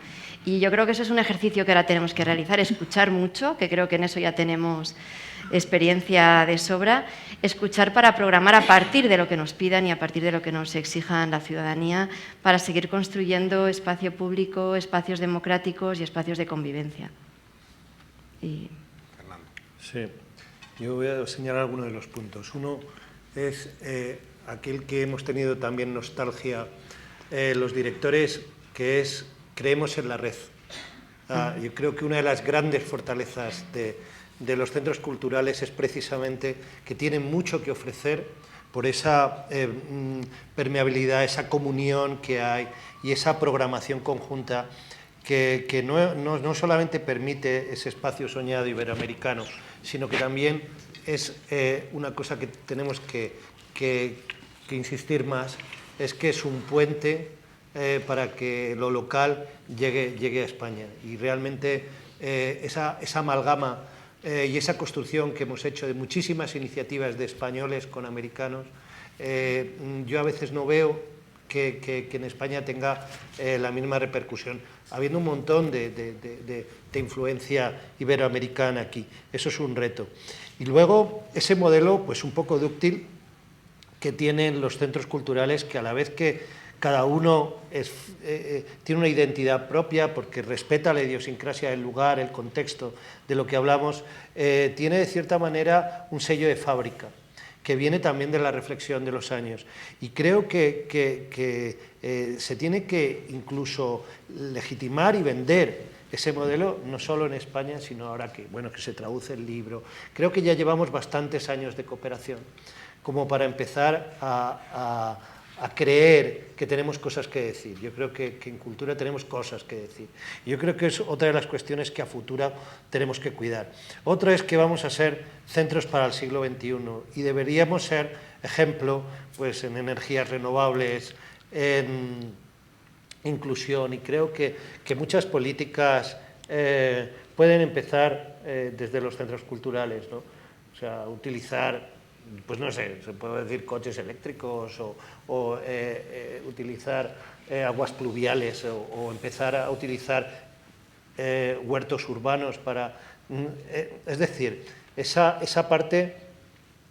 Y yo creo que eso es un ejercicio que ahora tenemos que realizar, escuchar mucho, que creo que en eso ya tenemos experiencia de sobra, escuchar para programar a partir de lo que nos pidan y a partir de lo que nos exijan la ciudadanía para seguir construyendo espacio público, espacios democráticos y espacios de convivencia. Y... Sí, yo voy a señalar algunos de los puntos. Uno es aquel que hemos tenido también nostalgia los directores, que es creemos en la red. Yo creo que una de las grandes fortalezas de los centros culturales es precisamente que tienen mucho que ofrecer por esa permeabilidad, esa comunión que hay y esa programación conjunta que no solamente permite ese espacio soñado iberoamericano, sino que también es una cosa que tenemos que insistir más, es que es un puente para que lo local llegue a España. Y realmente esa amalgama y esa construcción que hemos hecho de muchísimas iniciativas de españoles con americanos, yo a veces no veo que en España tenga la misma repercusión, habiendo un montón de influencia iberoamericana aquí. Eso es un reto. Y luego ese modelo pues un poco dúctil que tienen los centros culturales, que a la vez que cada uno tiene una identidad propia porque respeta la idiosincrasia del lugar, el contexto de lo que hablamos, tiene de cierta manera un sello de fábrica, que viene también de la reflexión de los años. Y creo que se tiene que incluso legitimar y vender ese modelo, no solo en España, sino ahora que se traduce el libro. Creo que ya llevamos bastantes años de cooperación, como para empezar a creer que tenemos cosas que decir. Yo creo que en cultura tenemos cosas que decir. Yo creo que es otra de las cuestiones que a futuro tenemos que cuidar. Otra es que vamos a ser centros para el siglo XXI y deberíamos ser ejemplo pues, en energías renovables, en inclusión, y creo que muchas políticas pueden empezar desde los centros culturales, ¿no? O sea, utilizar, pues no sé, se puede decir coches eléctricos o utilizar aguas pluviales o empezar a utilizar huertos urbanos para... es decir, esa parte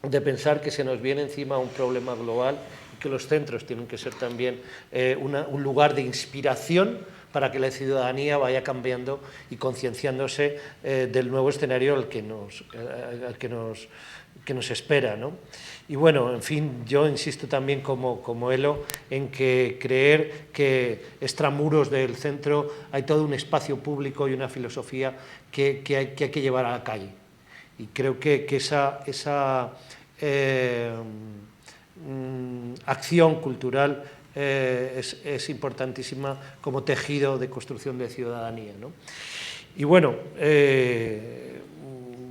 de pensar que se nos viene encima un problema global y que los centros tienen que ser también un lugar de inspiración para que la ciudadanía vaya cambiando y concienciándose del nuevo escenario al que nos espera, ¿no? Y bueno, en fin, yo insisto también como Elo en que creer que extramuros del centro hay todo un espacio público y una filosofía que hay que llevar a la calle. Y creo que esa acción cultural es importantísima como tejido de construcción de ciudadanía, ¿no? Y bueno,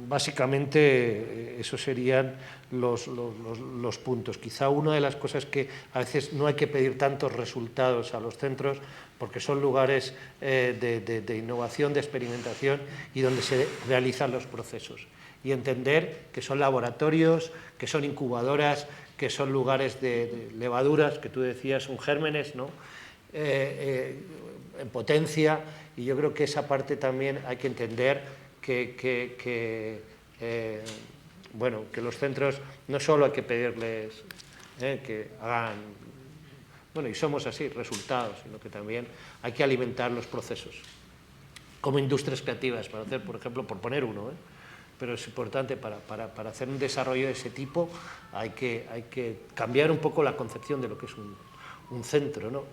básicamente esos serían los puntos. Quizá una de las cosas que a veces no hay que pedir tantos resultados a los centros porque son lugares de innovación, de experimentación y donde se realizan los procesos. Y entender que son laboratorios, que son incubadoras, que son lugares de levaduras, que tú decías, son gérmenes, ¿no? En potencia, y yo creo que esa parte también hay que entender que los centros no solo hay que pedirles que hagan, y somos así, resultados, sino que también hay que alimentar los procesos, como industrias creativas, para hacer, por ejemplo, por poner uno, pero es importante para hacer un desarrollo de ese tipo, hay que cambiar un poco la concepción de lo que es un centro, ¿no?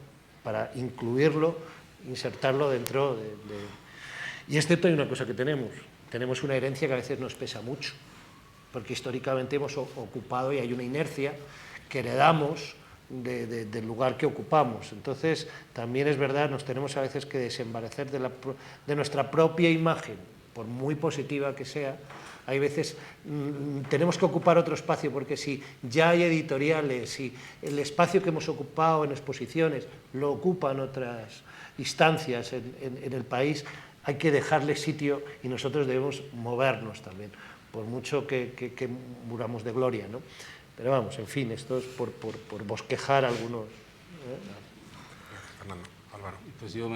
Para incluirlo, insertarlo dentro de... Y es cierto, hay una cosa que tenemos una herencia que a veces nos pesa mucho, porque históricamente hemos ocupado y hay una inercia que heredamos del lugar que ocupamos. Entonces, también es verdad, nos tenemos a veces que desembarazar de nuestra propia imagen, por muy positiva que sea. Hay veces tenemos que ocupar otro espacio, porque si ya hay editoriales, si el espacio que hemos ocupado en exposiciones lo ocupan otras instancias en el país, hay que dejarle sitio y nosotros debemos movernos también, por mucho que muramos de gloria, ¿no? Pero vamos, en fin, esto es por bosquejar algunos. Fernando, Álvaro. Pues yo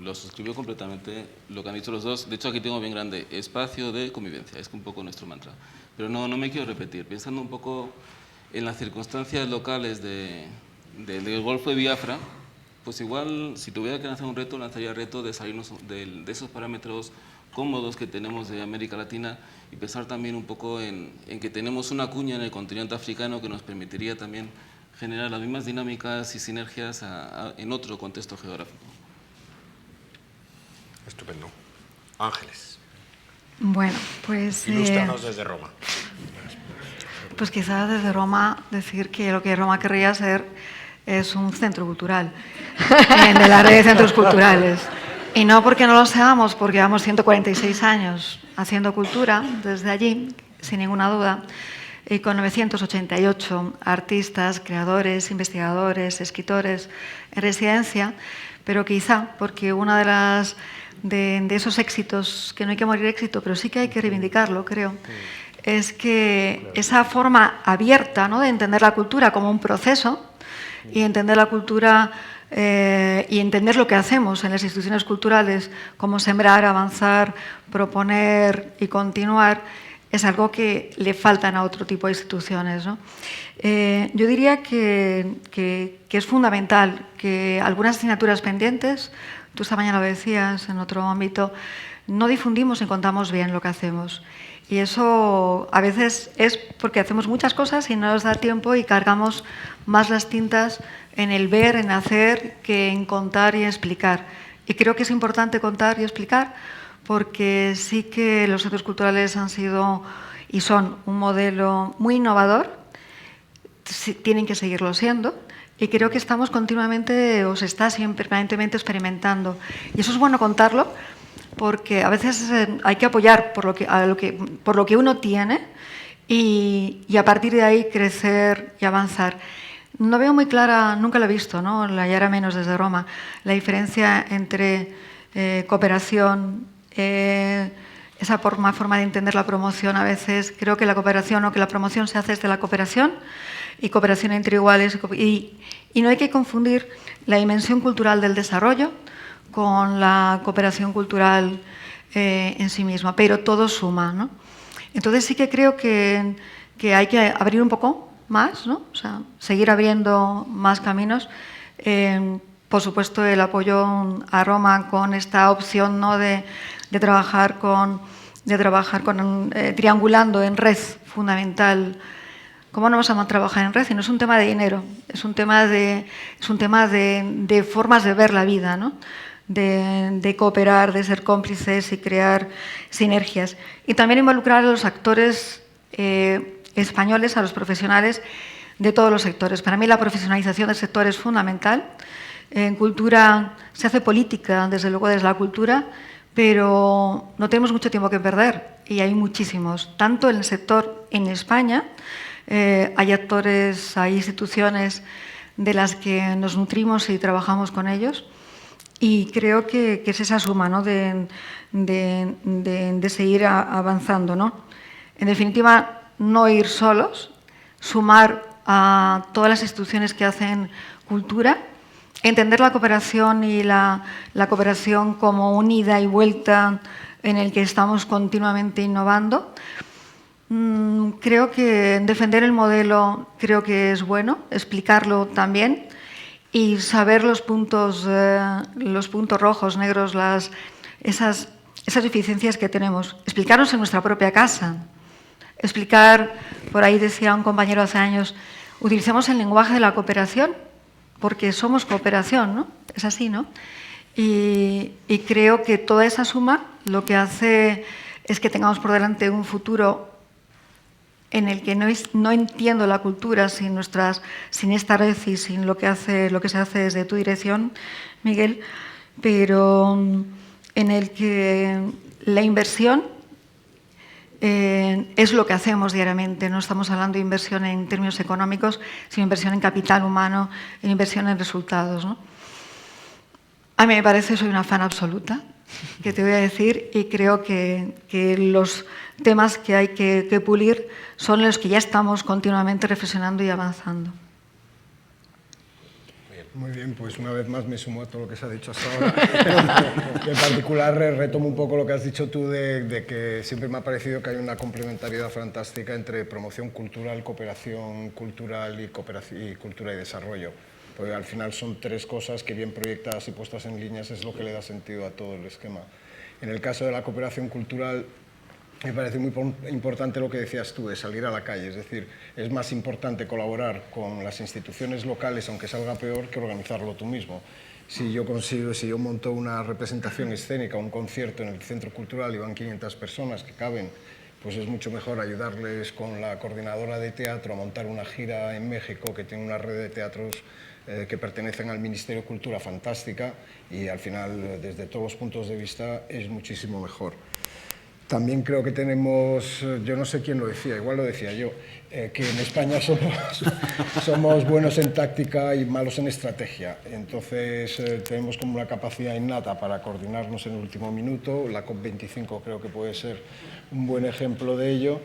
lo suscribo completamente lo que han dicho los dos. De hecho, aquí tengo bien grande, espacio de convivencia, es un poco nuestro mantra. Pero no me quiero repetir, pensando un poco en las circunstancias locales del Golfo de Biafra, pues igual, si tuviera que lanzar un reto, lanzaría el reto de salirnos de esos parámetros cómodos que tenemos de América Latina y pensar también un poco en que tenemos una cuña en el continente africano que nos permitiría también generar las mismas dinámicas y sinergias en otro contexto geográfico. Estupendo. Ángeles. Bueno, pues... Ilústranos desde Roma. Pues quizás desde Roma decir que lo que Roma querría ser es un centro cultural, de la red de centros culturales. Y no porque no lo seamos, porque llevamos 146 años haciendo cultura desde allí, sin ninguna duda, y con 988 artistas, creadores, investigadores, escritores en residencia, pero quizá porque una de esos éxitos, que no hay que morir éxito, pero sí que hay que reivindicarlo, creo, es que esa forma abierta, ¿no?, de entender la cultura como un proceso y entender la cultura y entender lo que hacemos en las instituciones culturales como sembrar, avanzar, proponer y continuar, es algo que le faltan a otro tipo de instituciones, ¿no? Yo diría que es fundamental que algunas asignaturas pendientes, tú esta mañana lo decías en otro ámbito, no difundimos ni contamos bien lo que hacemos. Y eso a veces es porque hacemos muchas cosas y no nos da tiempo y cargamos más las tintas en el ver, en hacer, que en contar y explicar. Y creo que es importante contar y explicar porque sí que los centros culturales han sido y son un modelo muy innovador, tienen que seguirlo siendo, y creo que estamos continuamente, o se está siempre permanentemente experimentando. Y eso es bueno contarlo, porque a veces hay que apoyar por lo que uno tiene y a partir de ahí crecer y avanzar. No veo muy clara, nunca lo he visto, ¿no?, la Yara menos desde Roma, la diferencia entre cooperación, esa forma de entender la promoción. A veces creo que la cooperación o que la promoción se hace desde la cooperación y cooperación entre iguales. Y no hay que confundir la dimensión cultural del desarrollo con la cooperación cultural en sí misma, pero todo suma, ¿no? Entonces sí que creo que hay que abrir un poco más, ¿no? O sea, seguir abriendo más caminos. Por supuesto, el apoyo a Roma con esta opción, ¿no?, de trabajar triangulando en red, fundamental. ¿Cómo no vamos a trabajar en red? Y no es un tema de dinero, es un tema de formas de ver la vida, ¿no?, de cooperar, de ser cómplices y crear sinergias. Y también involucrar a los actores españoles, a los profesionales de todos los sectores. Para mí la profesionalización del sector es fundamental. En cultura se hace política, desde luego desde la cultura, pero no tenemos mucho tiempo que perder y hay muchísimos, tanto en el sector en España, hay actores, hay instituciones de las que nos nutrimos y trabajamos con ellos y creo que es esa suma, ¿no?, de seguir avanzando, ¿no? En definitiva, no ir solos, sumar a todas las instituciones que hacen cultura, entender la cooperación y la cooperación como un ida y vuelta en el que estamos continuamente innovando. Creo que defender el modelo creo que es bueno, explicarlo también y saber los puntos rojos, negros, esas deficiencias que tenemos. Explicarnos en nuestra propia casa. Explicar, por ahí decía un compañero hace años, utilicemos el lenguaje de la cooperación, porque somos cooperación, ¿no? Es así, ¿no? Y creo que toda esa suma lo que hace es que tengamos por delante un futuro en el que no entiendo la cultura sin esta red y sin lo que se hace desde tu dirección, Miguel, pero en el que la inversión es lo que hacemos diariamente. No estamos hablando de inversión en términos económicos, sino inversión en capital humano, en inversión en resultados, ¿no? A mí me parece, soy una fan absoluta, que te voy a decir, y creo que los temas que hay que pulir son los que ya estamos continuamente reflexionando y avanzando. Muy bien, pues una vez más me sumo a todo lo que se ha dicho hasta ahora. Y en particular retomo un poco lo que has dicho tú de que siempre me ha parecido que hay una complementariedad fantástica entre promoción cultural, cooperación cultural y cultura y desarrollo. Porque al final son tres cosas que bien proyectadas y puestas en líneas es lo que le da sentido a todo el esquema. En el caso de la cooperación cultural, me parece muy importante lo que decías tú, de salir a la calle. Es decir, es más importante colaborar con las instituciones locales, aunque salga peor, que organizarlo tú mismo. si yo monto una representación escénica, un concierto en el Centro Cultural y van 500 personas que caben, pues es mucho mejor ayudarles con la coordinadora de teatro a montar una gira en México, que tiene una red de teatros que pertenecen al Ministerio de Cultura fantástica, y al final, desde todos los puntos de vista, es muchísimo mejor. También creo que tenemos, yo no sé quién lo decía, igual lo decía yo, que en España somos buenos en táctica y malos en estrategia. Entonces tenemos como una capacidad innata para coordinarnos en el último minuto. La COP25 creo que puede ser un buen ejemplo de ello,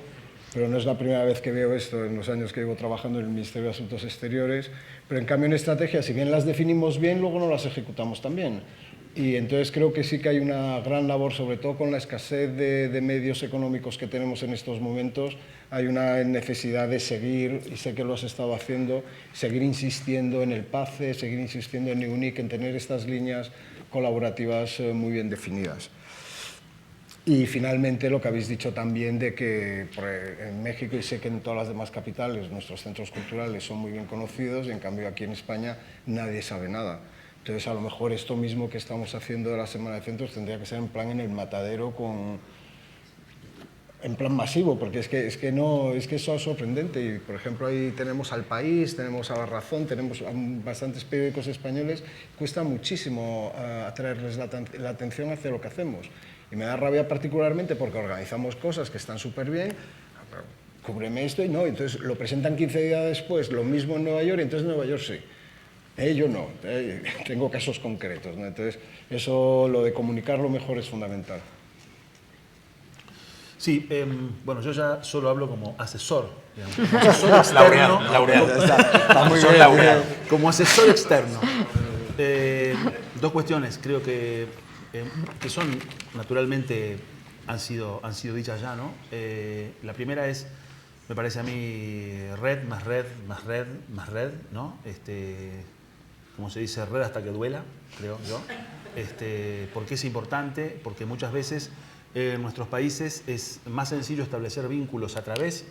pero no es la primera vez que veo esto en los años que llevo trabajando en el Ministerio de Asuntos Exteriores. Pero en cambio en estrategia, si bien las definimos bien, luego no las ejecutamos tan bien. Y entonces creo que sí que hay una gran labor, sobre todo con la escasez de medios económicos que tenemos en estos momentos, hay una necesidad de seguir, y sé que lo has estado haciendo, seguir insistiendo en el PACE, seguir insistiendo en EUNIC, en tener estas líneas colaborativas muy bien definidas. Y finalmente lo que habéis dicho también de que en México, y sé que en todas las demás capitales, nuestros centros culturales son muy bien conocidos, y en cambio aquí en España nadie sabe nada. Entonces, a lo mejor esto mismo que estamos haciendo de la Semana de Centros tendría que ser en plan en el matadero, en plan masivo, porque es que eso es sorprendente. Y, por ejemplo, ahí tenemos al País, tenemos a La Razón, tenemos bastantes periódicos españoles. Cuesta muchísimo atraerles la atención hacia lo que hacemos. Y me da rabia particularmente porque organizamos cosas que están súper bien, cúbreme esto y no, entonces lo presentan 15 días después, lo mismo en Nueva York, y entonces en Nueva York sí. Yo no, tengo casos concretos, ¿no? Entonces eso, lo de comunicarlo mejor es fundamental. Sí, bueno, yo ya solo hablo como asesor, digamos, como asesor externo. Laureado, está muy bien laureado. Como asesor externo. Dos cuestiones, creo que son, naturalmente, han sido dichas ya, ¿no? La primera es, me parece a mí, red, más red, más red, más red, ¿no? Como se dice, red hasta que duela, creo yo. ¿Por qué es importante? Porque muchas veces en nuestros países es más sencillo establecer vínculos a través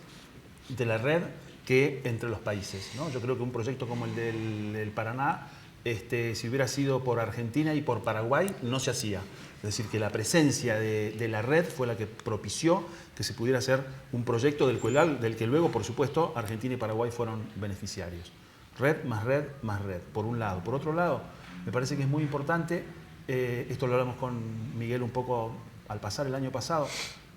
de la red que entre los países, ¿no? Yo creo que un proyecto como el del Paraná, si hubiera sido por Argentina y por Paraguay, no se hacía. Es decir, que la presencia de la red fue la que propició que se pudiera hacer un proyecto del que luego, por supuesto, Argentina y Paraguay fueron beneficiarios. Red, más red, por un lado. Por otro lado, me parece que es muy importante, esto lo hablamos con Miguel un poco al pasar el año pasado,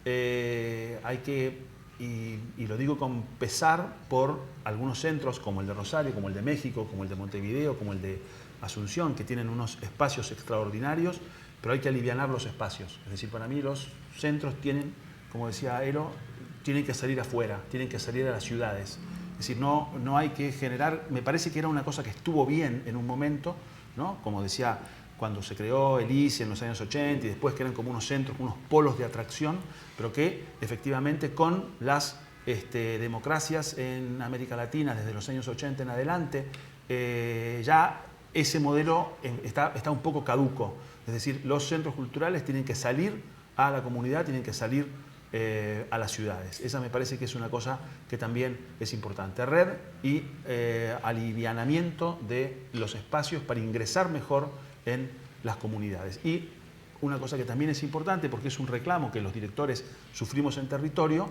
hay que, y lo digo con pesar, por algunos centros como el de Rosario, como el de México, como el de Montevideo, como el de Asunción, que tienen unos espacios extraordinarios, pero hay que alivianar los espacios. Es decir, para mí los centros tienen, como decía Elo, tienen que salir afuera, tienen que salir a las ciudades. Es decir, no hay que generar, me parece que era una cosa que estuvo bien en un momento, ¿no? Como decía, cuando se creó el ICE en los años 80 y después que eran como unos centros, unos polos de atracción, pero que efectivamente con las democracias en América Latina desde los años 80 en adelante, ya ese modelo está un poco caduco. Es decir, los centros culturales tienen que salir a la comunidad, tienen que salir a las ciudades. Esa me parece que es una cosa que también es importante. Red y alivianamiento de los espacios para ingresar mejor en las comunidades. Y una cosa que también es importante, porque es un reclamo que los directores sufrimos en territorio,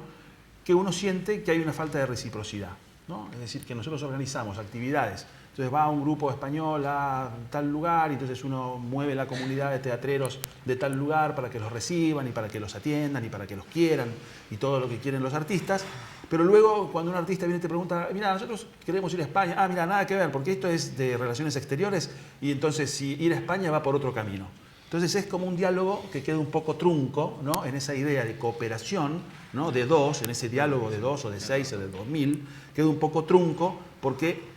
que uno siente que hay una falta de reciprocidad, ¿no? Es decir, que nosotros organizamos actividades. Entonces va un grupo español a tal lugar y entonces uno mueve la comunidad de teatreros de tal lugar para que los reciban y para que los atiendan y para que los quieran y todo lo que quieren los artistas. Pero luego cuando un artista viene y te pregunta, mira, nosotros queremos ir a España, mira, nada que ver, porque esto es de relaciones exteriores y entonces si ir a España va por otro camino. Entonces es como un diálogo que queda un poco trunco, ¿no? En esa idea de cooperación, ¿no? De dos, en ese diálogo de 2 o de 6 o de 2000, queda un poco trunco porque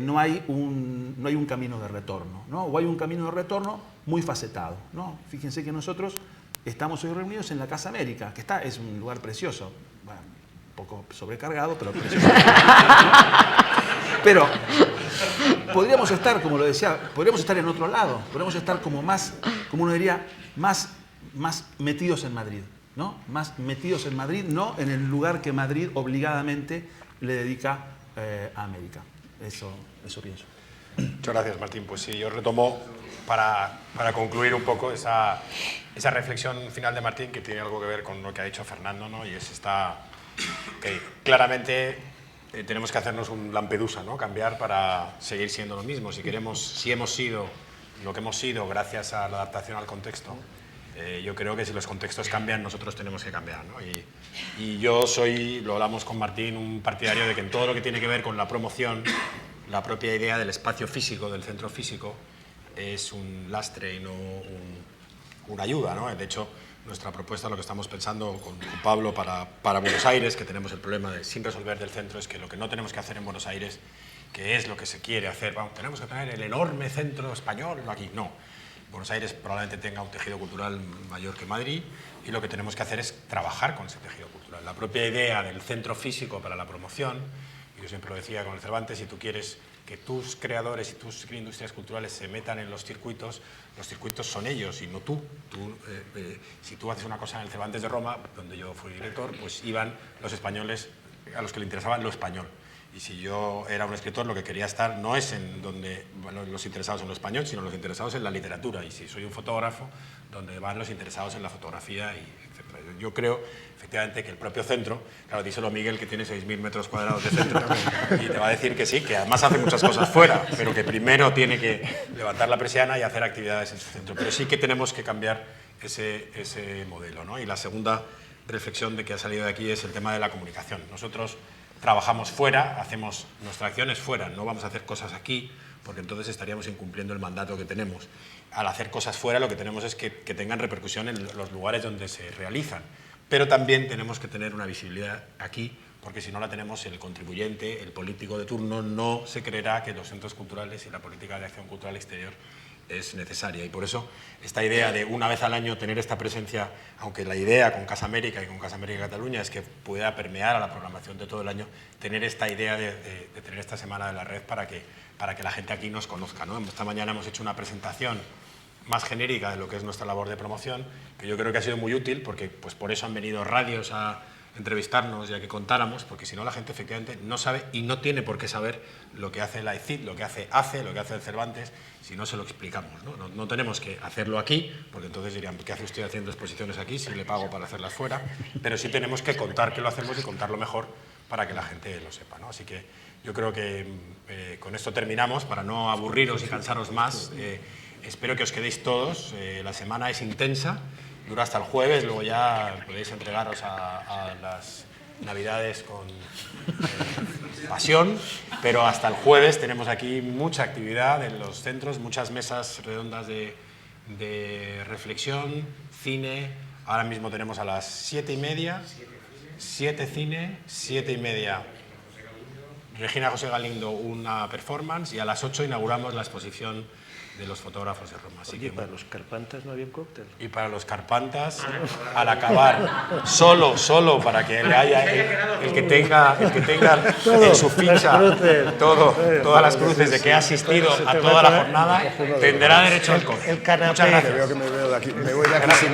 no hay un camino de retorno, ¿no? O hay un camino de retorno muy facetado, ¿no? Fíjense que nosotros estamos hoy reunidos en la Casa América, que es un lugar precioso, bueno, un poco sobrecargado, pero precioso. Pero podríamos estar, como lo decía, podríamos estar en otro lado, podríamos estar como más, como uno diría, más metidos en Madrid, ¿no? Más metidos en Madrid, no en el lugar que Madrid obligadamente le dedica a América. Eso pienso. Muchas gracias, Martín. Pues sí, yo retomo para concluir un poco esa reflexión final de Martín, que tiene algo que ver con lo que ha dicho Fernando, ¿no? Y es que claramente tenemos que hacernos un Lampedusa, ¿no? Cambiar para seguir siendo lo mismo. Si hemos sido lo que hemos sido gracias a la adaptación al contexto, yo creo que si los contextos cambian, nosotros tenemos que cambiar, ¿no? Y yo soy, lo hablamos con Martín, un partidario de que en todo lo que tiene que ver con la promoción, la propia idea del espacio físico, del centro físico, es un lastre y no una ayuda, ¿no? De hecho, nuestra propuesta, lo que estamos pensando con Pablo para Buenos Aires, que tenemos el problema sin resolver del centro, es que lo que no tenemos que hacer en Buenos Aires, que es lo que se quiere hacer, vamos, tenemos que tener el enorme centro español aquí, no. Buenos Aires probablemente tenga un tejido cultural mayor que Madrid y lo que tenemos que hacer es trabajar con ese tejido cultural. La propia idea del centro físico para la promoción, yo siempre lo decía con el Cervantes, si tú quieres que tus creadores y tus industrias culturales se metan en los circuitos son ellos y no tú. Si tú haces una cosa en el Cervantes de Roma, donde yo fui director, pues iban los españoles a los que le interesaba lo español. Y si yo era un escritor, lo que quería estar no es en donde van los interesados en lo español, sino los interesados en la literatura. Y si soy un fotógrafo, donde van los interesados en la fotografía, y etc. Yo creo, efectivamente, que el propio centro, claro, díselo a Miguel, que tiene 6.000 metros cuadrados de centro, y te va a decir que sí, que además hace muchas cosas fuera, pero que primero tiene que levantar la persiana y hacer actividades en su centro. Pero sí que tenemos que cambiar ese modelo, ¿no? Y la segunda reflexión de que ha salido de aquí es el tema de la comunicación. Nosotros trabajamos fuera, hacemos nuestras acciones fuera, no vamos a hacer cosas aquí, porque entonces estaríamos incumpliendo el mandato que tenemos. Al hacer cosas fuera, lo que tenemos es que tengan repercusión en los lugares donde se realizan, pero también tenemos que tener una visibilidad aquí, porque si no la tenemos, el contribuyente, el político de turno, no se creerá que los centros culturales y la política de acción cultural exterior es necesaria. Y por eso esta idea de una vez al año tener esta presencia, aunque la idea con Casa América y con Casa América Cataluña es que pueda permear a la programación de todo el año, tener esta idea de tener esta semana de la red para que la gente aquí nos conozca, ¿no? Esta mañana hemos hecho una presentación más genérica de lo que es nuestra labor de promoción, que yo creo que ha sido muy útil, porque pues por eso han venido radios a entrevistarnos y a que contáramos, porque si no la gente efectivamente no sabe y no tiene por qué saber lo que hace la ECID, lo que hace ACE, lo que hace el Cervantes, si no se lo explicamos, ¿no? No tenemos que hacerlo aquí, porque entonces dirían, ¿qué hace usted haciendo exposiciones aquí si le pago para hacerlas fuera? Pero sí tenemos que contar que lo hacemos y contarlo mejor para que la gente lo sepa, ¿no? Así que yo creo que con esto terminamos, para no aburriros y cansaros más. Espero que os quedéis todos. La semana es intensa, dura hasta el jueves, luego ya podéis entregaros a las Navidades con pasión, pero hasta el jueves tenemos aquí mucha actividad en los centros, muchas mesas redondas de reflexión, cine. Ahora mismo tenemos a las 7:30, 7 cine, 7:30 Regina José Galindo una performance y a las 8 inauguramos la exposición de los fotógrafos de Roma. Así Oye, ¿para los Carpantas no había un cóctel? Y para los Carpantas, al acabar, solo para que le haya el que tenga en su ficha todas las cruces de que ha asistido a toda la jornada, tendrá derecho al cóctel. El canapé. Muchas gracias. Veo que me voy de aquí sin